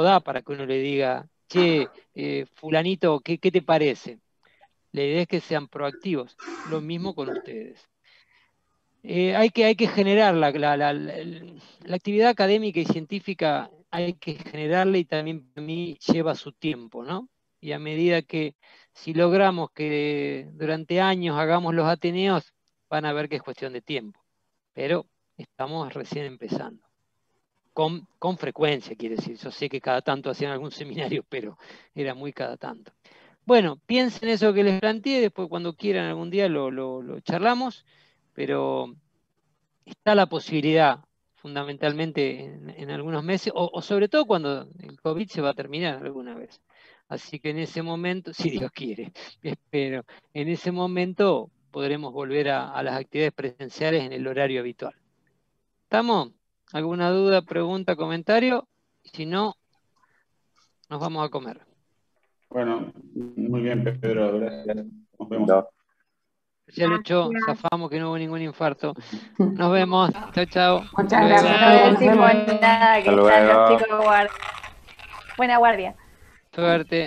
da para que uno le diga, che, fulanito, ¿qué te parece? La idea es que sean proactivos. Lo mismo con ustedes. Hay que generar la actividad académica y científica, hay que generarla, y también para mí lleva su tiempo, ¿no? Y a medida que, si logramos que durante años hagamos los Ateneos, van a ver que es cuestión de tiempo. Pero estamos recién empezando. Con frecuencia, quiere decir. Yo sé que cada tanto hacían algún seminario, pero era muy cada tanto. Bueno, piensen eso que les planteé, después cuando quieran algún día lo charlamos, pero está la posibilidad, fundamentalmente en algunos meses, o sobre todo cuando el COVID se va a terminar alguna vez. Así que en ese momento, si Dios quiere, espero, en ese momento podremos volver a las actividades presenciales en el horario habitual. ¿Estamos? ¿Alguna duda, pregunta, comentario? Si no, nos vamos a comer. Bueno, muy bien, Pedro, gracias. Nos vemos. Ya luchó, zafamos que no hubo ningún infarto. Nos vemos. Chao, chao. Muchas Luego. gracias. No Nos decimos vemos. nada, que Hasta están los luego. chicos de guardia. Buena guardia. Suerte.